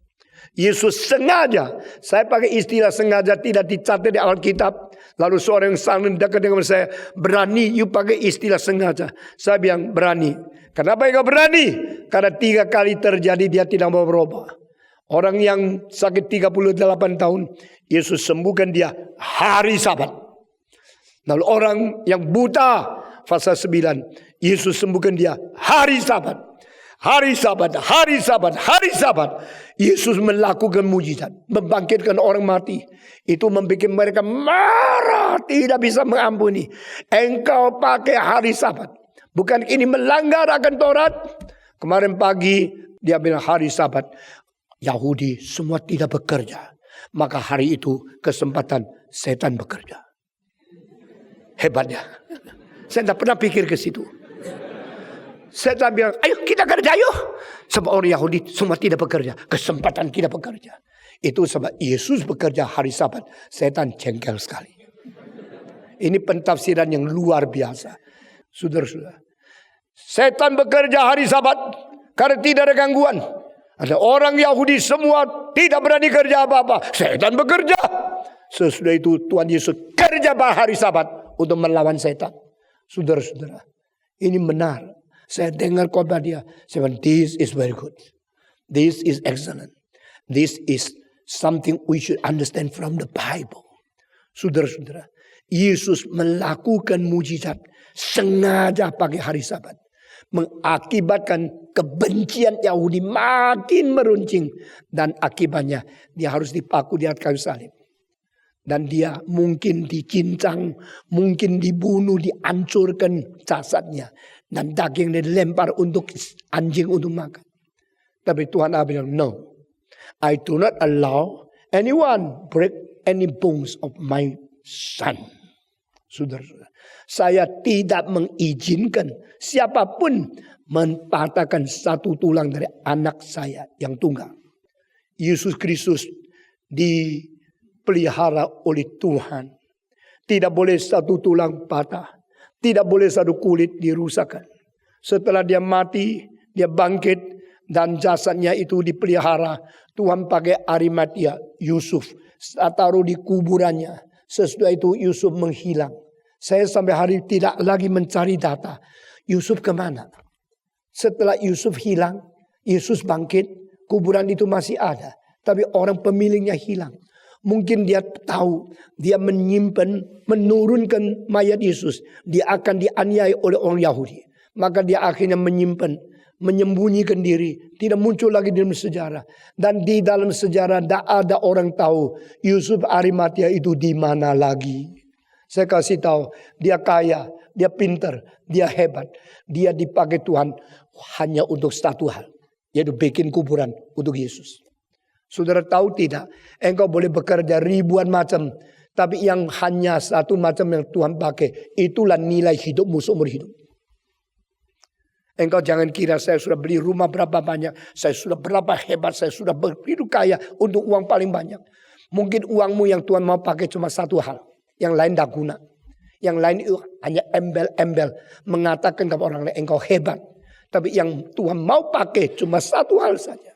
Yesus sengaja, saya pakai istilah sengaja, tidak dicatat di Alkitab. Lalu seorang yang sangat dekat dengan saya, berani, you pakai istilah sengaja. Saya bilang berani. Kenapa enggak berani? Karena 3 kali terjadi dia tidak mau berubah. Orang yang sakit 38 tahun, Yesus sembuhkan dia hari Sabat. Lalu orang yang buta, pasal 9, Yesus sembuhkan dia hari Sabat. Hari Sabat, hari Sabat, hari Sabat. Yesus melakukan mujizat, membangkitkan orang mati. Itu membuat mereka marah, tidak bisa mengampuni. Engkau pakai hari Sabat, bukan ini melanggar akan Taurat? Kemarin pagi dia bilang hari Sabat, Yahudi semua tidak bekerja, maka hari itu kesempatan setan bekerja. Hebatnya. Saya tidak pernah pikir ke situ. Saya bilang, ayo kita kerja yuk. Sebab orang Yahudi semua tidak bekerja, kesempatan kita bekerja. Itu sebab Yesus bekerja hari Sabat, setan jengkel sekali. Ini pentafsiran yang luar biasa. Saudara-saudara, setan bekerja hari Sabat karena tidak ada gangguan. Ada orang Yahudi semua tidak berani kerja apa-apa, setan bekerja. Sesudah itu Tuhan Yesus kerja hari Sabat untuk melawan setan. Saudara-saudara, ini benar. Saya dengar khotbah dia, saya bilang, this is very good, this is excellent, this is something we should understand from the Bible. Saudara-saudara, Yesus melakukan mujizat sengaja pakai hari Sabat, mengakibatkan kebencian Yahudi makin meruncing, dan akibatnya dia harus dipaku di atas kayu salib. Dan dia mungkin dicincang, mungkin dibunuh, dihancurkan jasadnya. Dan dagingnya dilempar untuk anjing untuk makan. Tapi Tuhan Allah bilang, no. I do not allow anyone break any bones of my son. Saudara-saudara, saya tidak mengizinkan siapapun mempatahkan satu tulang dari anak saya yang tunggal. Yesus Kristus dipelihara oleh Tuhan. Tidak boleh satu tulang patah. Tidak boleh satu kulit dirusakkan. Setelah dia mati, dia bangkit, dan jasadnya itu dipelihara. Tuhan pakai Arimatea, Yusuf, taruh di kuburannya. Sesudah itu Yusuf menghilang. Saya sampai hari tidak lagi mencari data. Yusuf kemana? Setelah Yusuf hilang, Yesus bangkit, kuburan itu masih ada. Tapi orang pemiliknya hilang. Mungkin dia tahu, dia menyimpan, menurunkan mayat Yesus. Dia akan dianiaya oleh orang Yahudi. Maka dia akhirnya menyimpan, menyembunyikan diri. Tidak muncul lagi dalam sejarah. Dan di dalam sejarah tidak ada orang tahu Yusuf Arimatea itu di mana lagi. Saya kasih tahu, dia kaya, dia pinter, dia hebat. Dia dipakai Tuhan hanya untuk satu hal, yaitu bikin kuburan untuk Yesus. Saudara tahu tidak, engkau boleh bekerja ribuan macam, tapi yang hanya satu macam yang Tuhan pakai, itulah nilai hidupmu seumur hidup. Engkau jangan kira saya sudah beli rumah berapa banyak, saya sudah berapa hebat, saya sudah begitu kaya untuk uang paling banyak. Mungkin uangmu yang Tuhan mau pakai cuma satu hal, yang lain tak guna. Yang lain itu hanya embel-embel, mengatakan kepada orang lain engkau hebat. Tapi yang Tuhan mau pakai cuma satu hal saja.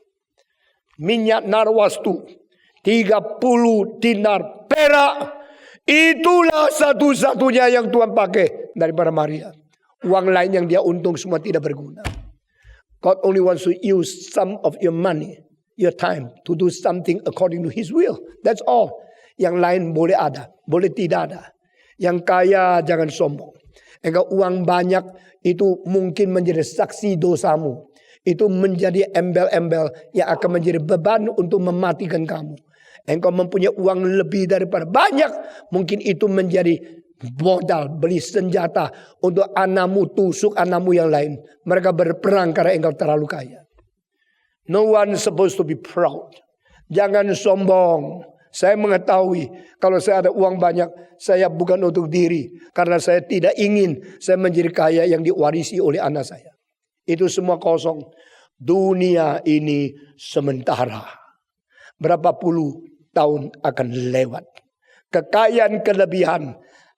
Minyak narwastu, 30 dinar perak, itulah satu-satunya yang Tuhan pakai daripada Maria. Uang lain yang dia untung semua tidak berguna. God only wants to use some of your money, your time, to do something according to His will. That's all. Yang lain boleh ada, boleh tidak ada. Yang kaya jangan sombong. Engkau uang banyak itu mungkin menjadi saksi dosamu. Itu menjadi embel-embel yang akan menjadi beban untuk mematikan kamu. Engkau mempunyai uang lebih daripada banyak, mungkin itu menjadi modal beli senjata untuk anakmu, tusuk anakmu yang lain. Mereka berperang karena engkau terlalu kaya. No one supposed to be proud. Jangan sombong. Saya mengetahui kalau saya ada uang banyak, saya bukan untuk diri. Karena saya tidak ingin saya menjadi kaya yang diwarisi oleh anak saya. Itu semua kosong. Dunia ini sementara. Berapa puluh tahun akan lewat. Kekayaan kelebihan,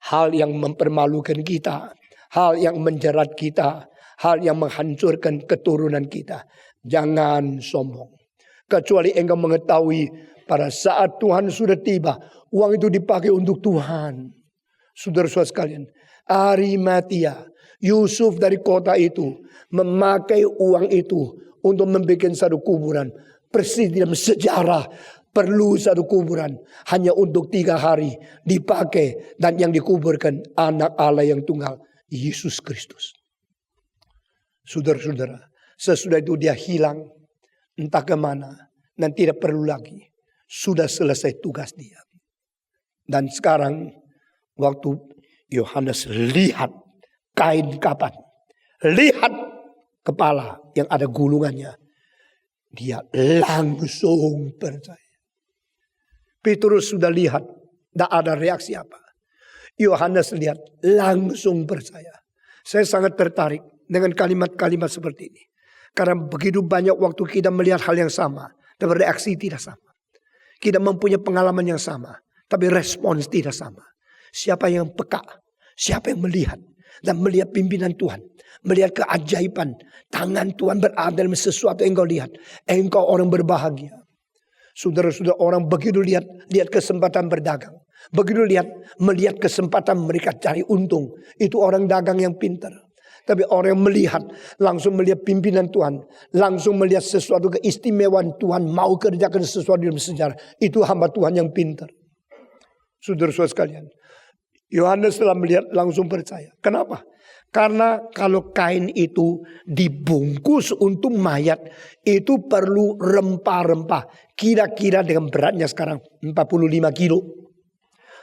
hal yang mempermalukan kita, hal yang menjerat kita, hal yang menghancurkan keturunan kita. Jangan sombong. Kecuali engkau mengetahui pada saat Tuhan sudah tiba, uang itu dipakai untuk Tuhan. Saudara-saudara sekalian, Arimatia, Yusuf dari kota itu memakai uang itu untuk membuat satu kuburan. Persis dalam sejarah perlu satu kuburan hanya untuk 3 hari dipakai, dan yang dikuburkan anak Allah yang tunggal, Yesus Kristus. Saudara-saudara, sesudah itu dia hilang entah kemana dan tidak perlu lagi. Sudah selesai tugas dia. Dan sekarang waktu Yohanes lihat kain kapan, lihat kepala yang ada gulungannya, dia langsung percaya. Petrus sudah lihat, tidak ada reaksi apa. Yohanes lihat, langsung percaya. Saya sangat tertarik dengan kalimat-kalimat seperti ini. Karena begitu banyak waktu kita melihat hal yang sama, tapi reaksi tidak sama. Kita mempunyai pengalaman yang sama, tapi respons tidak sama. Siapa yang peka, siapa yang melihat, dan melihat pimpinan Tuhan, melihat keajaiban, tangan Tuhan berada dalam sesuatu yang engkau lihat, engkau orang berbahagia. Saudara-saudara, orang begitu lihat kesempatan berdagang, begitu melihat kesempatan mereka cari untung, itu orang dagang yang pintar. Tapi orang yang melihat, langsung melihat pimpinan Tuhan, langsung melihat sesuatu keistimewaan Tuhan mau kerjakan sesuatu dalam sejarah, itu hamba Tuhan yang pintar. Saudara-saudara sekalian, Yohanes telah melihat langsung percaya. Kenapa? Karena kalau kain itu dibungkus untuk mayat, itu perlu rempah-rempah. Kira-kira dengan beratnya sekarang 45 kilo.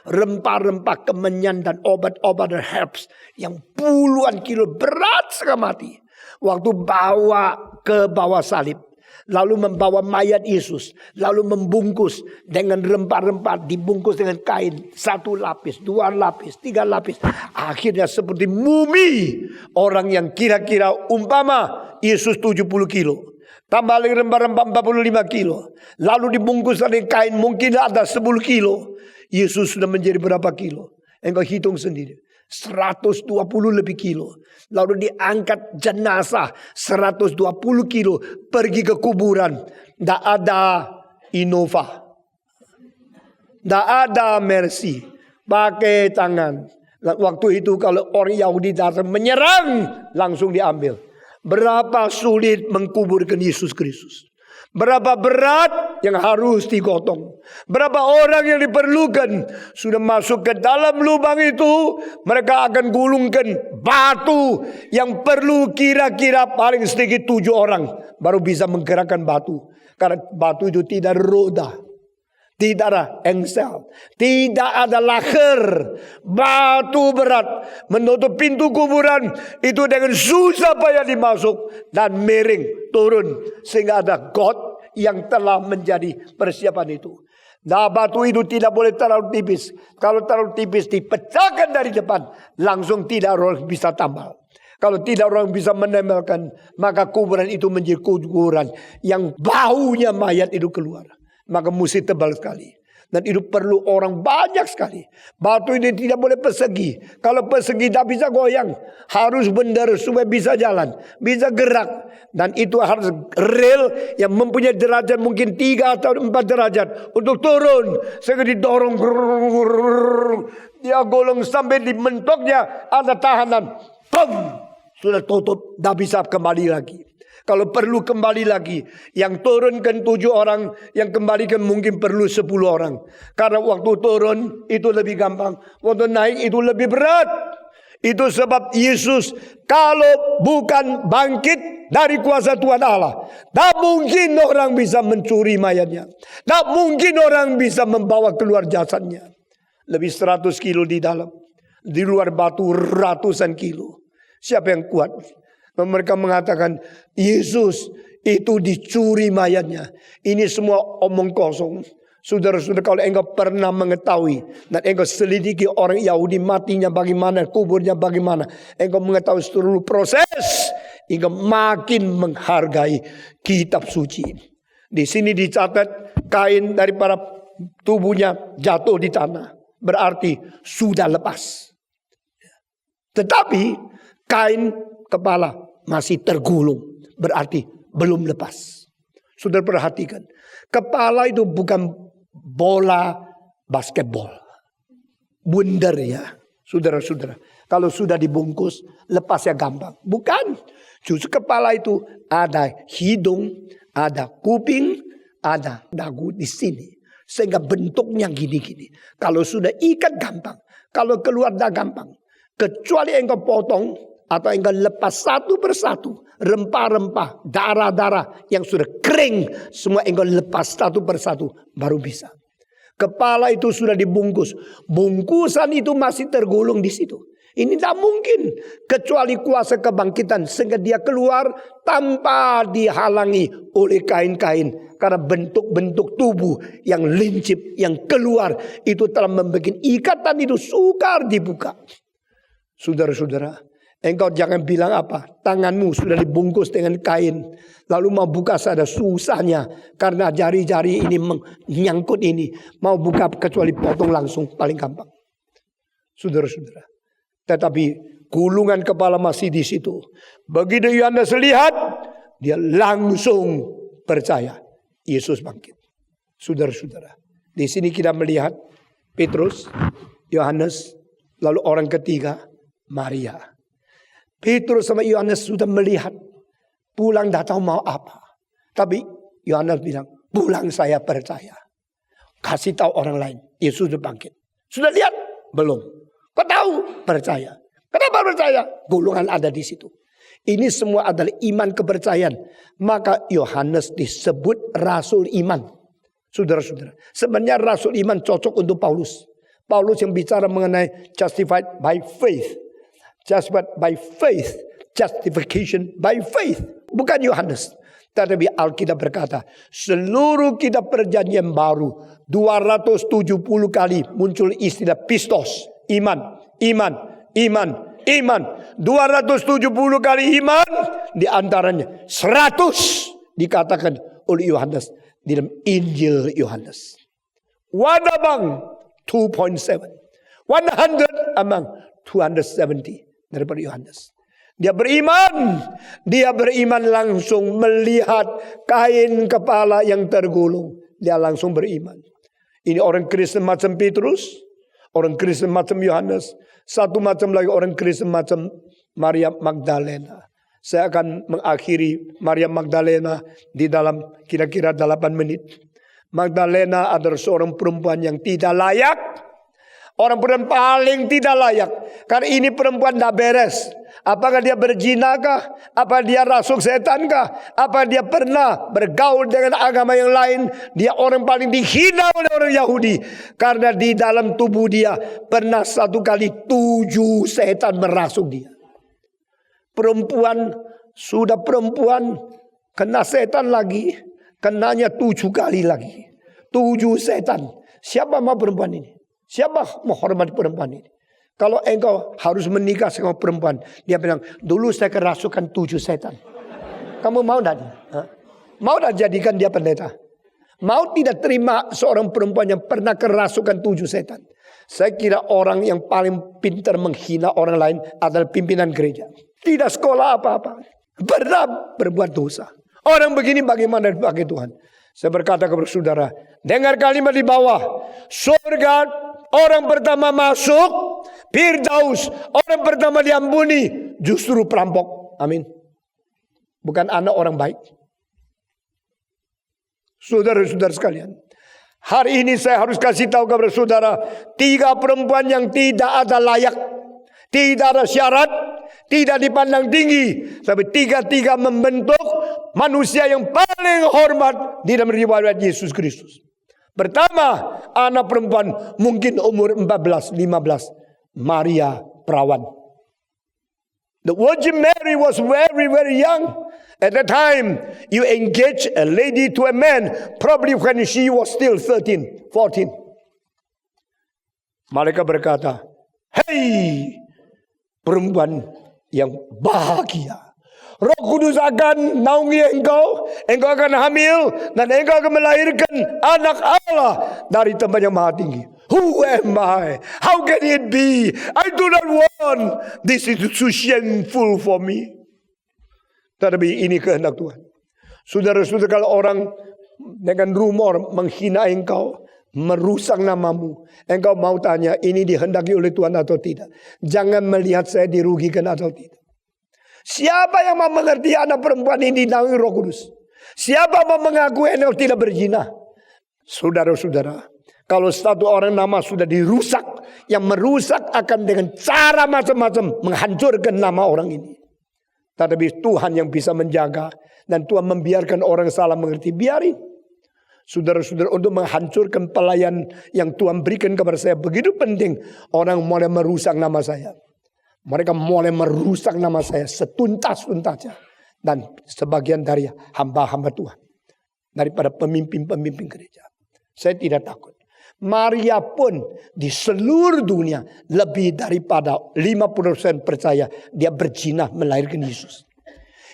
Rempah-rempah, kemenyan dan obat-obat dan herbs yang puluhan kilo, berat sekali mati. Waktu bawa ke bawah salib, lalu membawa mayat Yesus, lalu membungkus dengan rempah-rempah, dibungkus dengan kain 1 lapis, 2 lapis, 3 lapis. Akhirnya seperti mumi orang yang kira-kira umpama Yesus 70 kilo. Tambah lagi rempah-rempah 45 kilo. Lalu dibungkus dengan kain mungkin ada 10 kilo. Yesus sudah menjadi berapa kilo? Engkau hitung sendiri. 120 lebih kilo. Lalu diangkat jenazah 120 kilo pergi ke kuburan. Tidak ada Innova, tidak ada Mercy, pakai tangan. Waktu itu kalau orang Yahudi datang menyerang, langsung diambil. Berapa sulit mengkuburkan Yesus Kristus. Berapa berat yang harus digotong. Berapa orang yang diperlukan. Sudah masuk ke dalam lubang itu, mereka akan gulungkan batu yang perlu kira-kira paling sedikit 7 orang baru bisa menggerakkan batu. Karena batu itu tidak roda, Tidak ada engsel. Tidak ada lakher. Batu berat menutup pintu kuburan. Itu dengan susah payah dimasuk. Dan miring turun. Sehingga ada God yang telah menjadi persiapan itu. Nah, batu itu tidak boleh terlalu tipis. Kalau terlalu tipis dipecahkan dari depan. Langsung tidak orang bisa tambal. Kalau tidak orang bisa menempelkan. Maka kuburan itu menjadi kuburan yang baunya mayat itu keluar. Maka mesti tebal sekali. Dan itu perlu orang banyak sekali. Batu ini tidak boleh persegi. Kalau persegi tidak bisa goyang. Harus benar supaya bisa jalan. Bisa gerak. Dan itu harus rel yang mempunyai derajat mungkin 3 atau 4 derajat. Untuk turun. Sehingga didorong. Dia golong sampai di mentoknya ada tahanan. Pum! Sudah tutup. Tidak bisa kembali lagi. Kalau perlu kembali lagi. Yang turunkan 7 orang. Yang kembalikan mungkin perlu 10 orang. Karena waktu turun itu lebih gampang. Waktu naik itu lebih berat. Itu sebab Yesus kalau bukan bangkit dari kuasa Tuhan Allah. Tak mungkin orang bisa mencuri mayatnya. Tak mungkin orang bisa membawa keluar jasadnya. Lebih 100 kilo di dalam. Di luar batu ratusan kilo. Siapa yang kuat? Mereka mengatakan Yesus itu dicuri mayatnya. Ini semua omong kosong. Saudara-saudara, kalau engkau pernah mengetahui dan engkau selidiki orang Yahudi matinya bagaimana, kuburnya bagaimana, engkau mengetahui seluruh proses, engkau makin menghargai kitab suci. Di sini dicatat kain daripada tubuhnya jatuh di tanah, berarti sudah lepas. Tetapi kain kepala masih tergulung. Berarti belum lepas. Saudara perhatikan. Kepala itu bukan bola basketball. Bundar ya. Saudara-saudara. Kalau sudah dibungkus. Lepasnya gampang. Bukan. Justru kepala itu ada hidung. Ada kuping. Ada dagu di sini. Sehingga bentuknya gini-gini. Kalau sudah ikat gampang. Kalau keluar dah gampang. Kecuali engkau potong. Atau engkau lepas satu persatu. Rempah-rempah. Darah-darah. Yang sudah kering. Semua engkau lepas satu persatu. Baru bisa. Kepala itu sudah dibungkus. Bungkusan itu masih tergulung di situ. Ini tidak mungkin. Kecuali kuasa kebangkitan. Sehingga dia keluar. Tanpa dihalangi oleh kain-kain. Karena bentuk-bentuk tubuh. Yang lincip. Yang keluar. Itu telah membuat ikatan itu sukar dibuka. Saudara-saudara. Engkau jangan bilang apa. Tanganmu sudah dibungkus dengan kain. Lalu mau buka saja susahnya. Karena jari-jari ini menyangkut ini. Mau buka kecuali potong langsung. Paling gampang. Saudara-saudara. Tetapi gulungan kepala masih di situ. Begitu Yohanes lihat. Dia langsung percaya. Yesus bangkit. Saudara-saudara. Di sini kita melihat. Petrus. Yohanes. Lalu orang ketiga. Maria. Petrus sama Yohanes sudah melihat. Pulang tak tahu mau apa. Tapi Yohanes bilang. Pulang saya percaya. Kasih tahu orang lain. Yesus sudah bangkit. Sudah lihat? Belum. Kau tahu? Percaya. Kenapa percaya? Golongan ada di situ. Ini semua adalah iman kepercayaan. Maka Yohanes disebut Rasul Iman. Saudara-saudara. Sebenarnya Rasul Iman cocok untuk Paulus. Paulus yang bicara mengenai justified by faith. Justified by faith. Justification by faith. Bukan Yohanes. Tetapi Alkitab berkata. Seluruh kitab perjanjian baru. 270 kali muncul istilah pistos. Iman. Iman. Iman. Iman. 270 kali iman. Di antaranya 100 dikatakan oleh Yohanes. Di dalam Injil Yohanes. One among 2.7. 100 among 270. Daripada Yohanes. Dia beriman. Dia beriman langsung melihat kain kepala yang tergulung. Dia langsung beriman. Ini orang Kristen macam Petrus. Orang Kristen macam Yohanes. Satu macam lagi orang Kristen macam Maria Magdalena. Saya akan mengakhiri Maria Magdalena di dalam kira-kira 8 menit. Magdalena adalah seorang perempuan yang tidak layak. Orang perempuan paling tidak layak. Karena ini perempuan tidak beres. Apakah dia berzina kah? Apa dia rasuk setan kah? Apa dia pernah bergaul dengan agama yang lain? Dia orang paling dihina oleh orang Yahudi. Karena di dalam tubuh dia pernah 1 kali 7 setan merasuk dia. Perempuan, sudah perempuan, kena setan lagi. Kenanya 7 kali lagi. 7 setan. Siapa mau perempuan ini? Siapa menghormati perempuan ini? Kalau engkau harus menikah sama perempuan, dia bilang, dulu saya kerasukan 7 setan. Kamu mau tidak? Mau tidak jadikan dia pendeta? Mau tidak terima seorang perempuan yang pernah kerasukan 7 setan? Saya kira orang yang paling pintar menghina orang lain adalah pimpinan gereja. Tidak sekolah apa-apa. Pernah berbuat dosa. Orang begini bagaimana dipakai Tuhan? Saya berkata kepada saudara, dengar kalimat di bawah. Surga, orang pertama masuk, Firdaus, orang pertama diampuni, justru perampok. Amin. Bukan anak orang baik. Saudara-saudara sekalian, hari ini saya harus kasih tahu kepada saudara, 3 perempuan yang tidak ada layak, tidak ada syarat, tidak dipandang tinggi, tapi 3 membentuk manusia yang paling hormat di dalam riwayat Yesus Kristus. Pertama, anak perempuan mungkin umur 14, 15. Maria perawan. The Virgin Mary was very, very young. At that time, you engage a lady to a man, probably when she was still 13, 14. Mereka berkata, hey, perempuan yang bahagia. Roh Kudus akan naungi engkau. Engkau akan hamil. Dan engkau akan melahirkan anak Allah dari tempat yang maha tinggi. Who am I? How can it be? I do not want. This is too shameful for me. Tetapi ini kehendak Tuhan. Saudara-saudara, kalau orang dengan rumor menghina engkau, merusak namamu, engkau mau tanya, ini dihendaki oleh Tuhan atau tidak? Jangan melihat saya dirugikan atau tidak. Siapa yang mau mengerti anak perempuan ini dinaungi Roh Kudus? Siapa mau mengaku engkau tidak berzina? Saudara-saudara, kalau satu orang nama sudah dirusak, yang merusak akan dengan cara macam-macam menghancurkan nama orang ini. Tetapi Tuhan yang bisa menjaga, dan Tuhan membiarkan orang salah mengerti, biarin. Saudara-saudara, untuk menghancurkan pelayan yang Tuhan berikan kepada saya begitu penting. Orang mulai merusak nama saya. Mereka mulai merusak nama saya setuntas-tuntasnya. Dan sebagian dari hamba-hamba Tuhan. Daripada pemimpin-pemimpin gereja. Saya tidak takut. Maria pun di seluruh dunia lebih daripada 50% percaya dia berzina melahirkan Yesus.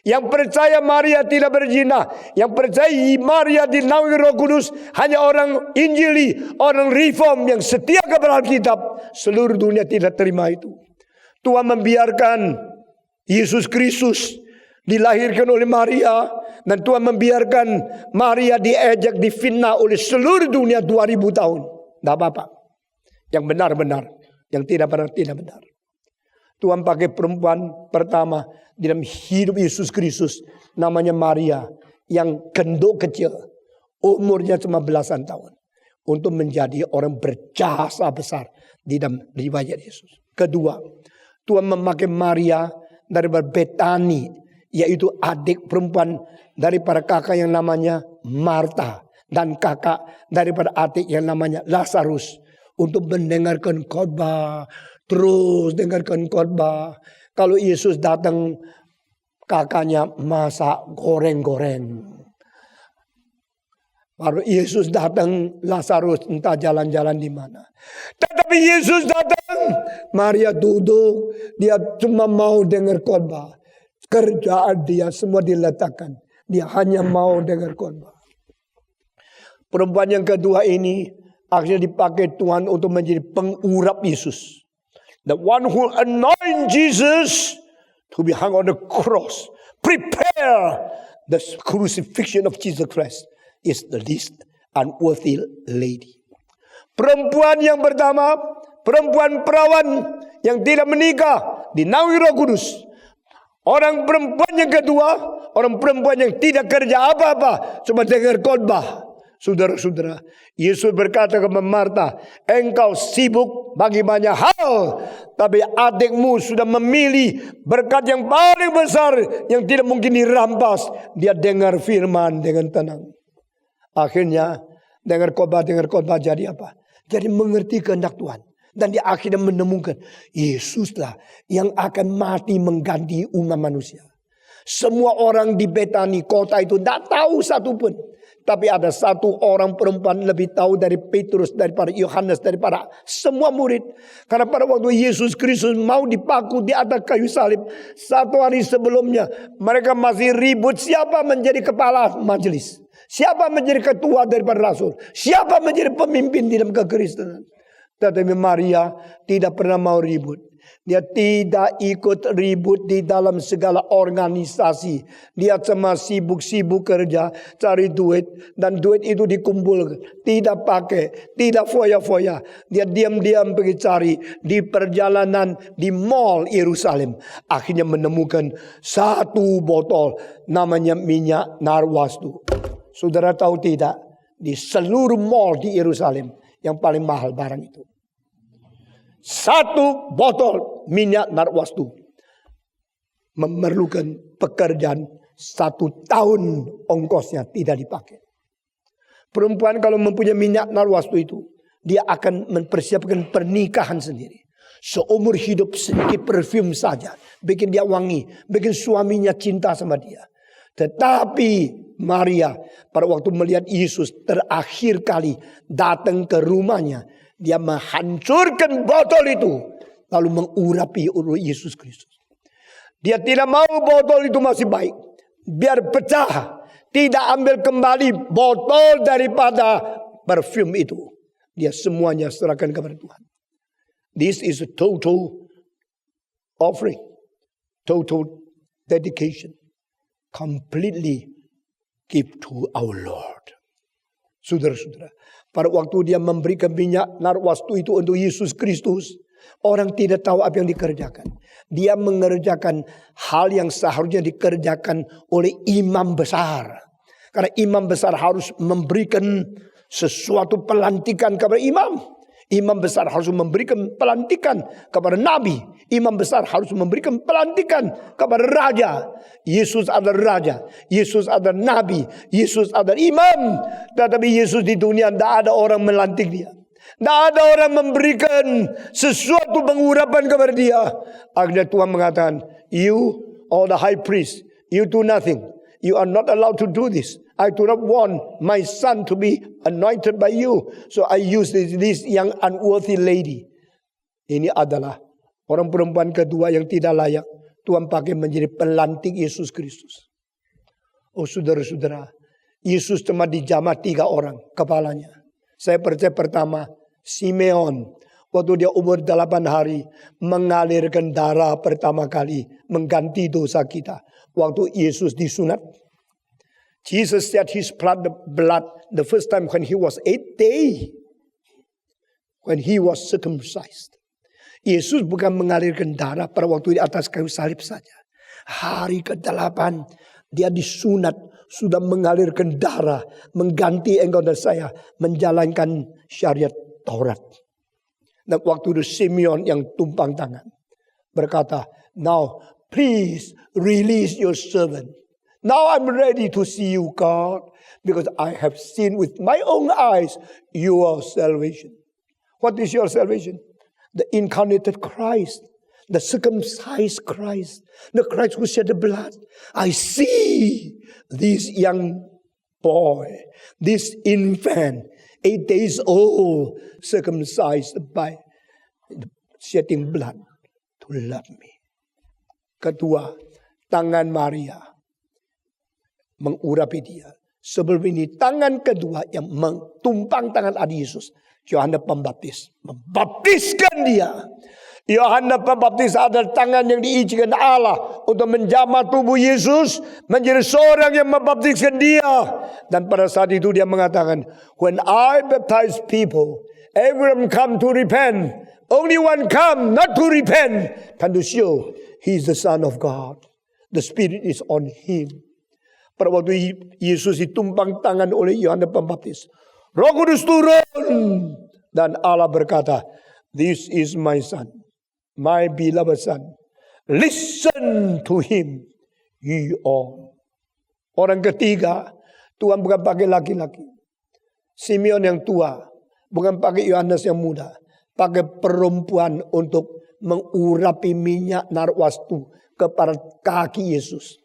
Yang percaya Maria tidak berzina, yang percaya Maria dinaungi Roh Kudus hanya orang Injili, orang Reform yang setia kepada Alkitab. Seluruh dunia tidak terima itu. Tuhan membiarkan Yesus Kristus dilahirkan oleh Maria, dan Tuhan membiarkan Maria diejek, difitnah oleh seluruh dunia 2000 tahun. Tidak apa-apa. Yang benar-benar, yang tidak benar tidak benar. Tuhan pakai perempuan pertama di dalam hidup Yesus Kristus, namanya Maria, yang gendut kecil, umurnya cuma belasan tahun, untuk menjadi orang berjasa besar di dalam riwayat Yesus. Kedua, Tuhan memakai Maria dari Betani, yaitu adik perempuan daripada kakak yang namanya Marta, dan kakak daripada adik yang namanya Lazarus, untuk mendengarkan khotbah. Terus dengarkan khotbah. Kalau Yesus datang, kakaknya masak goreng-goreng. Baru Yesus datang, Lazarus entah jalan-jalan di mana. Tetapi Yesus datang, Maria duduk, dia cuma mau dengar khotbah. Kerjaan dia semua diletakkan, dia hanya mau dengar khotbah. Perempuan yang kedua ini akhirnya dipakai Tuhan untuk menjadi pengurap Yesus. The one who anoint Jesus to be hung on the cross, prepare the crucifixion of Jesus Christ, is the least unworthy lady. Perempuan yang pertama, perempuan perawan yang tidak menikah, dinaungi Roh Kudus. Orang perempuan yang kedua, orang perempuan yang tidak kerja apa-apa, cuma dengar khotbah. Saudara-saudara, Yesus berkata kepada Marta, engkau sibuk bagi banyak hal, tapi adikmu sudah memilih berkat yang paling besar yang tidak mungkin dirampas. Dia dengar firman dengan tenang. Akhirnya dengar khotbah jadi apa? Jadi mengerti kehendak Tuhan. Dan dia akhirnya menemukan Yesuslah yang akan mati mengganti umat manusia. Semua orang di Betani kota itu tidak tahu satupun. Tapi ada satu orang perempuan lebih tahu dari Petrus, daripada Yohanes, daripada semua murid. Karena pada waktu Yesus Kristus mau dipaku di atas kayu salib, 1 hari sebelumnya mereka masih ribut siapa menjadi kepala majelis, siapa menjadi ketua daripada rasul, siapa menjadi pemimpin di dalam kekristenan. Tetapi Maria tidak pernah mau ribut. Dia tidak ikut ribut di dalam segala organisasi. Dia cuma sibuk-sibuk kerja, cari duit. Dan duit itu dikumpulkan. Tidak pakai, tidak foya-foya. Dia diam-diam pergi cari di perjalanan di mall Yerusalem. Akhirnya menemukan satu botol namanya minyak narwastu. Saudara tahu tidak? Di seluruh mall di Yerusalem yang paling mahal barang itu. Satu botol minyak narwastu memerlukan pekerjaan 1 tahun ongkosnya tidak dipakai. Perempuan kalau mempunyai minyak narwastu itu, dia akan mempersiapkan pernikahan sendiri. Seumur hidup sedikit parfum saja, bikin dia wangi, bikin suaminya cinta sama dia. Tetapi Maria pada waktu melihat Yesus terakhir kali datang ke rumahnya, dia menghancurkan botol itu. Lalu mengurapi Yesus Kristus. Dia tidak mau botol itu masih baik. Biar pecah. Tidak ambil kembali botol daripada parfum itu. Dia semuanya serahkan kepada Tuhan. This is a total offering. Total dedication. Completely give to our Lord. Saudara-saudara, pada waktu dia memberikan minyak narwastu itu untuk Yesus Kristus, orang tidak tahu apa yang dikerjakan. Dia mengerjakan hal yang seharusnya dikerjakan oleh imam besar. Karena imam besar harus memberikan sesuatu pelantikan kepada imam. Imam besar harus memberikan pelantikan kepada nabi. Imam besar harus memberikan pelantikan kepada raja. Yesus adalah raja. Yesus adalah nabi. Yesus adalah imam. Tetapi Yesus di dunia tidak ada orang melantik dia. Tidak ada orang memberikan sesuatu pengurapan kepada dia. Akhirnya Tuhan mengatakan, you or the high priest, you do nothing. You are not allowed to do this. I do not want my son to be anointed by you. So I use this young unworthy lady. Ini adalah orang perempuan kedua yang tidak layak. Tuhan pakai menjadi pelantik Yesus Kristus. Oh saudara-saudara, Yesus cuma dijamah 3 orang kepalanya. Saya percaya pertama, Simeon. Waktu dia umur 8 hari, mengalirkan darah pertama kali, mengganti dosa kita. Waktu Yesus disunat. Jesus shed his blood the first time when he was 8 days. When he was circumcised. Yesus bukan mengalirkan darah pada waktu di atas kayu salib saja. Hari ke-8 dia disunat, sudah mengalirkan darah, mengganti engkau dan saya menjalankan syariat Taurat. Dan waktu itu Simeon yang tumpang tangan berkata, now please release your servant. Now I'm ready to see you, God, because I have seen with my own eyes your salvation. What is your salvation? The incarnated Christ, the circumcised Christ, the Christ who shed the blood. I see this young boy, this infant, 8 days old, circumcised by shedding blood to love me. Kedua, tangan Maria mengurapi dia. Sebelum ini tangan kedua yang mentumpang tangan adik Yesus, Yohanes Pembaptis, membaptiskan dia. Yohanes Pembaptis adalah tangan yang diizinkan Allah untuk menjamah tubuh Yesus menjadi seorang yang membaptiskan dia. Dan pada saat itu dia mengatakan, when I baptize people, everyone come to repent. Only one come not to repent, and to show he is the Son of God. The Spirit is on him. Pada waktu Yesus ditumpang tangan oleh Yohanes Pembaptis, Roh Kudus turun dan Allah berkata, "This is my son, my beloved son. Listen to him, ye all." Orang ketiga, Tuhan bukan pakai laki-laki. Simeon yang tua, bukan pakai Yohanes yang muda, pakai perempuan untuk mengurapi minyak narwastu kepada kaki Yesus.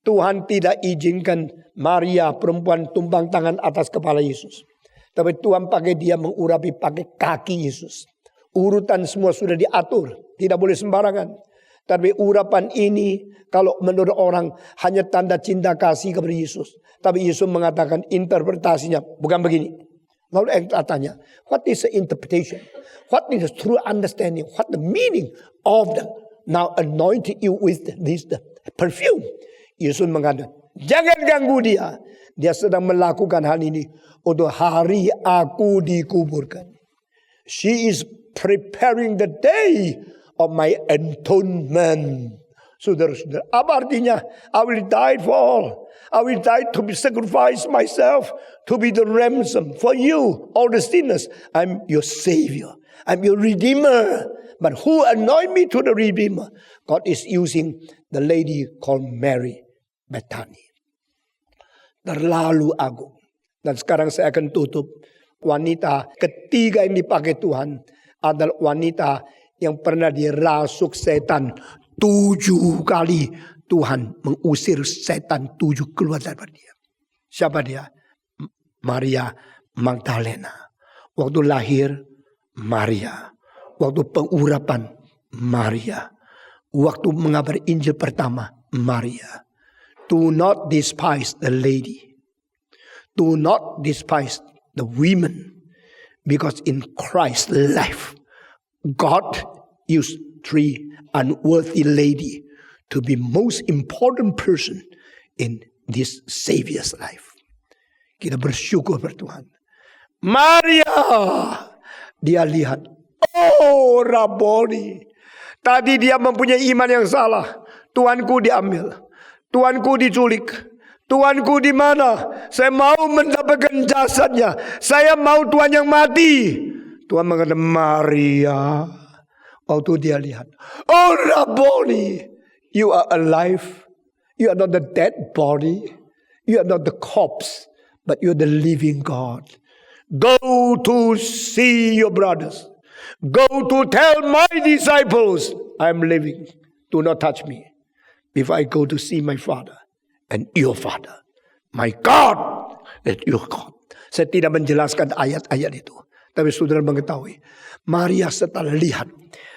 Tuhan tidak izinkan Maria perempuan tumpang tangan atas kepala Yesus. Tapi Tuhan pakai dia mengurapi pakai kaki Yesus. Urutan semua sudah diatur. Tidak boleh sembarangan. Tapi urapan ini kalau menurut orang hanya tanda cinta kasih kepada Yesus. Tapi Yesus mengatakan interpretasinya bukan begini. Lalu yang tanya, what is the interpretation? What is the true understanding? What the meaning of the now anointing you with this the perfume? Yesus mengatakan, jangan ganggu dia. Dia sedang melakukan hal ini untuk hari aku dikuburkan. She is preparing the day of my atonement. Saudara-saudara, apa artinya? I will die for all. I will die to be sacrificed myself, to be the ransom for you, all the sinners. I'm your savior. I'm your redeemer. But who anoint me to the redeemer? God is using the lady called Mary Bethany. Terlalu agung. Dan sekarang saya akan tutup. Wanita ketiga yang dipakai Tuhan adalah wanita yang pernah dirasuk setan 7 kali. Tuhan mengusir setan 7 keluar dari dia. Siapa dia? Maria Magdalena. Waktu lahir, Maria. Waktu pengurapan, Maria. Waktu mengabar Injil pertama, Maria. Do not despise the lady. Do not despise the women. Because in Christ's life, God used 3 unworthy lady to be most important person in this Savior's life. Kita bersyukur pada Tuhan. Maria, dia lihat, oh Rabboni. Tadi dia mempunyai iman yang salah. Tuanku diambil. Tuanku diculik. Tuanku di mana? Saya mau mendapatkan jasadnya. Saya mau Tuhan yang mati. Tuhan mengatakan, Maria. Waktu dia lihat, oh Rabboni, you are alive. You are not the dead body. You are not the corpse. But you are the living God. Go to see your brothers. Go to tell my disciples, I am living. Do not touch me. If I go to see my Father and your Father, my God and your God. Saya tidak menjelaskan ayat-ayat itu. Tapi saudara mengetahui, Maria setelah lihat,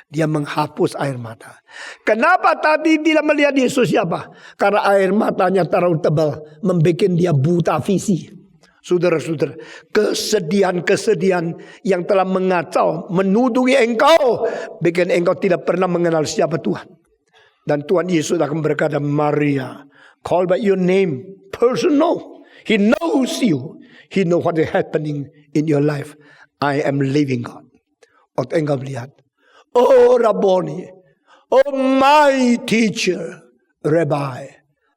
dia menghapus air mata. Kenapa tadi dia melihat Yesus siapa? Karena air matanya terlalu tebal, membuat dia buta visi. Saudara-saudara, kesedihan-kesedihan yang telah mengacau, menudungi engkau, bikin engkau tidak pernah mengenal siapa Tuhan. Dan Tuhan Yesus akan berkata, Maria, call by your name, personal. He knows you. He knows what is happening in your life. I am living God. Waktu engkau melihat, oh Rabboni, oh my teacher, Rabbi,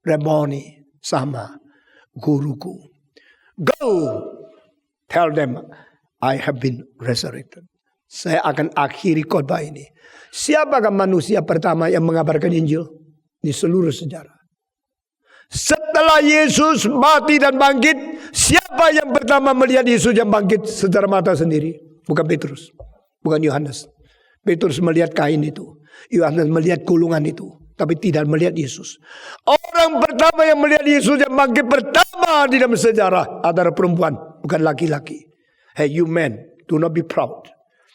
Rabboni, sama guruku. Go, tell them, I have been resurrected. Saya akan akhiri khotbah ini. Siapakah manusia pertama yang mengabarkan Injil di seluruh sejarah? Setelah Yesus mati dan bangkit, siapa yang pertama melihat Yesus yang bangkit secara mata sendiri? Bukan Petrus, bukan Yohanes. Petrus melihat kain itu, Yohanes melihat gulungan itu, tapi tidak melihat Yesus. Orang pertama yang melihat Yesus yang bangkit pertama di dalam sejarah adalah perempuan, bukan laki-laki. Hey you men, do not be proud.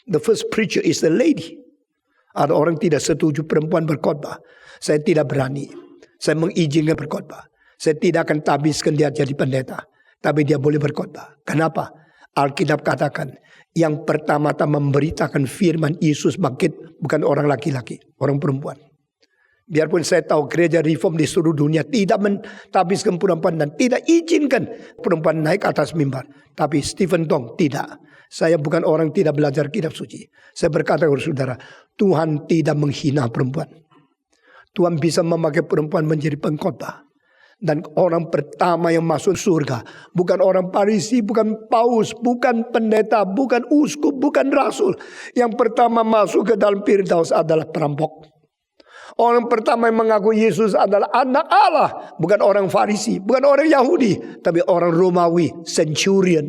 The first preacher is the lady. Ada orang tidak setuju perempuan berkhotbah. Saya tidak berani. Saya mengizinkan berkhotbah. Saya tidak akan tabiskan dia jadi pendeta. Tapi dia boleh berkhotbah. Kenapa? Alkitab katakan, yang pertama-tama memberitakan firman Yesus bangkit bukan orang laki-laki, orang perempuan. Biarpun saya tahu gereja reform di seluruh dunia tidak mentabiskan perempuan dan tidak izinkan perempuan naik atas mimbar. Tapi Stephen Tong tidak. Saya bukan orang tidak belajar kitab suci. Saya berkata kepada saudara, Tuhan tidak menghina perempuan. Tuhan bisa memakai perempuan menjadi pengkhotbah. Dan orang pertama yang masuk surga bukan orang Farisi, bukan paus, bukan pendeta, bukan uskup, bukan rasul. Yang pertama masuk ke dalam Firdaus adalah perampok. Orang pertama yang mengaku Yesus adalah anak Allah, bukan orang Farisi, bukan orang Yahudi, tapi orang Romawi, centurion.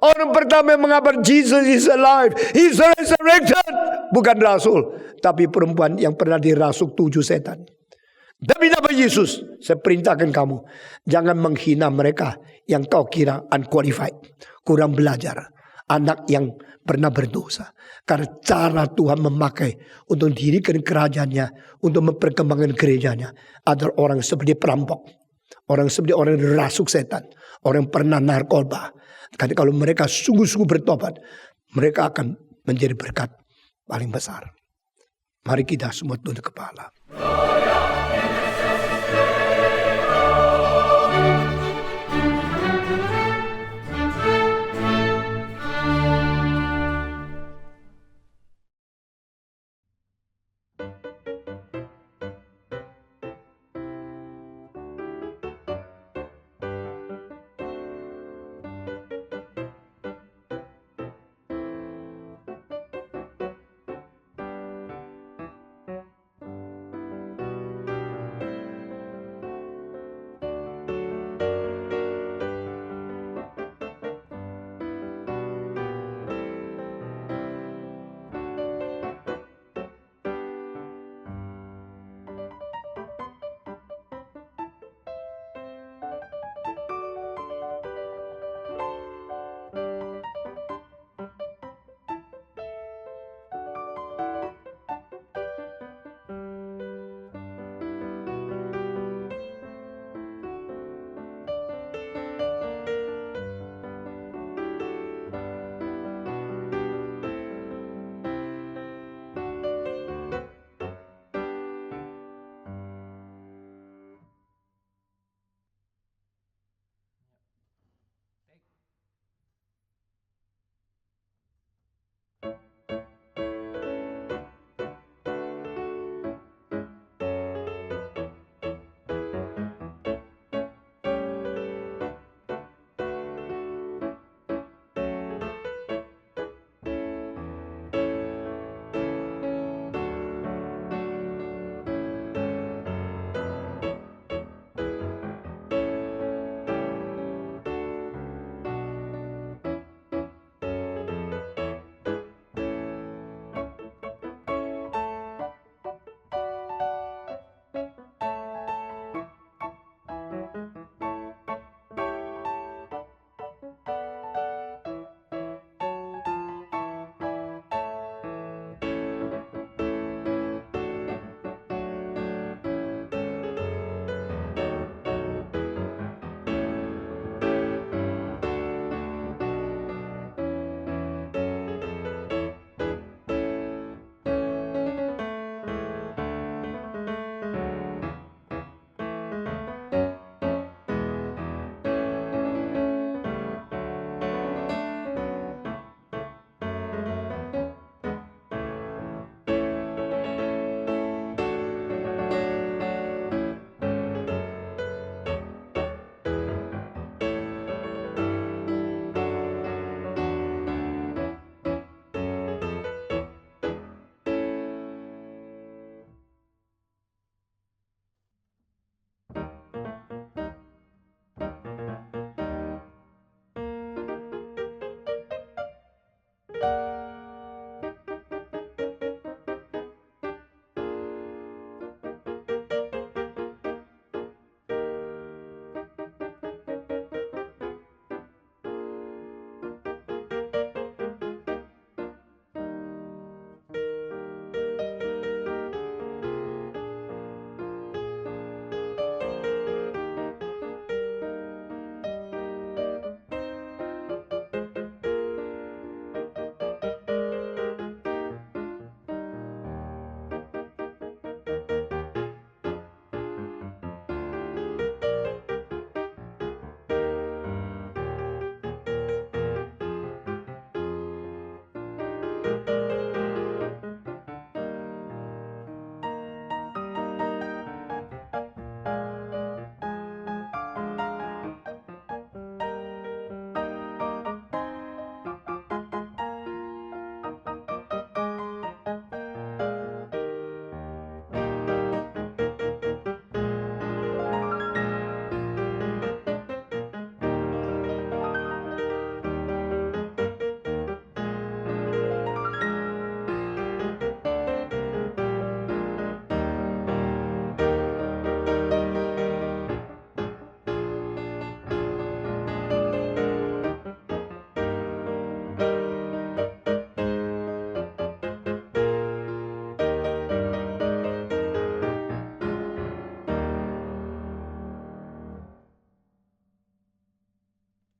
Orang pertama yang mengabar Jesus is alive, He's resurrected, bukan rasul, tapi perempuan yang pernah dirasuk 7 setan. Demi nama Yesus, saya perintahkan kamu, jangan menghina mereka yang kau kira unqualified, kurang belajar, anak yang pernah berdosa. Karena cara Tuhan memakai untuk dirikan kerajaannya, untuk memperkembangkan gerejanya, adalah orang seperti perampok, orang seperti orang yang dirasuk setan, orang yang pernah narkoba. Karena kalau mereka sungguh-sungguh bertobat, mereka akan menjadi berkat paling besar. Mari kita semua tunduk kepala.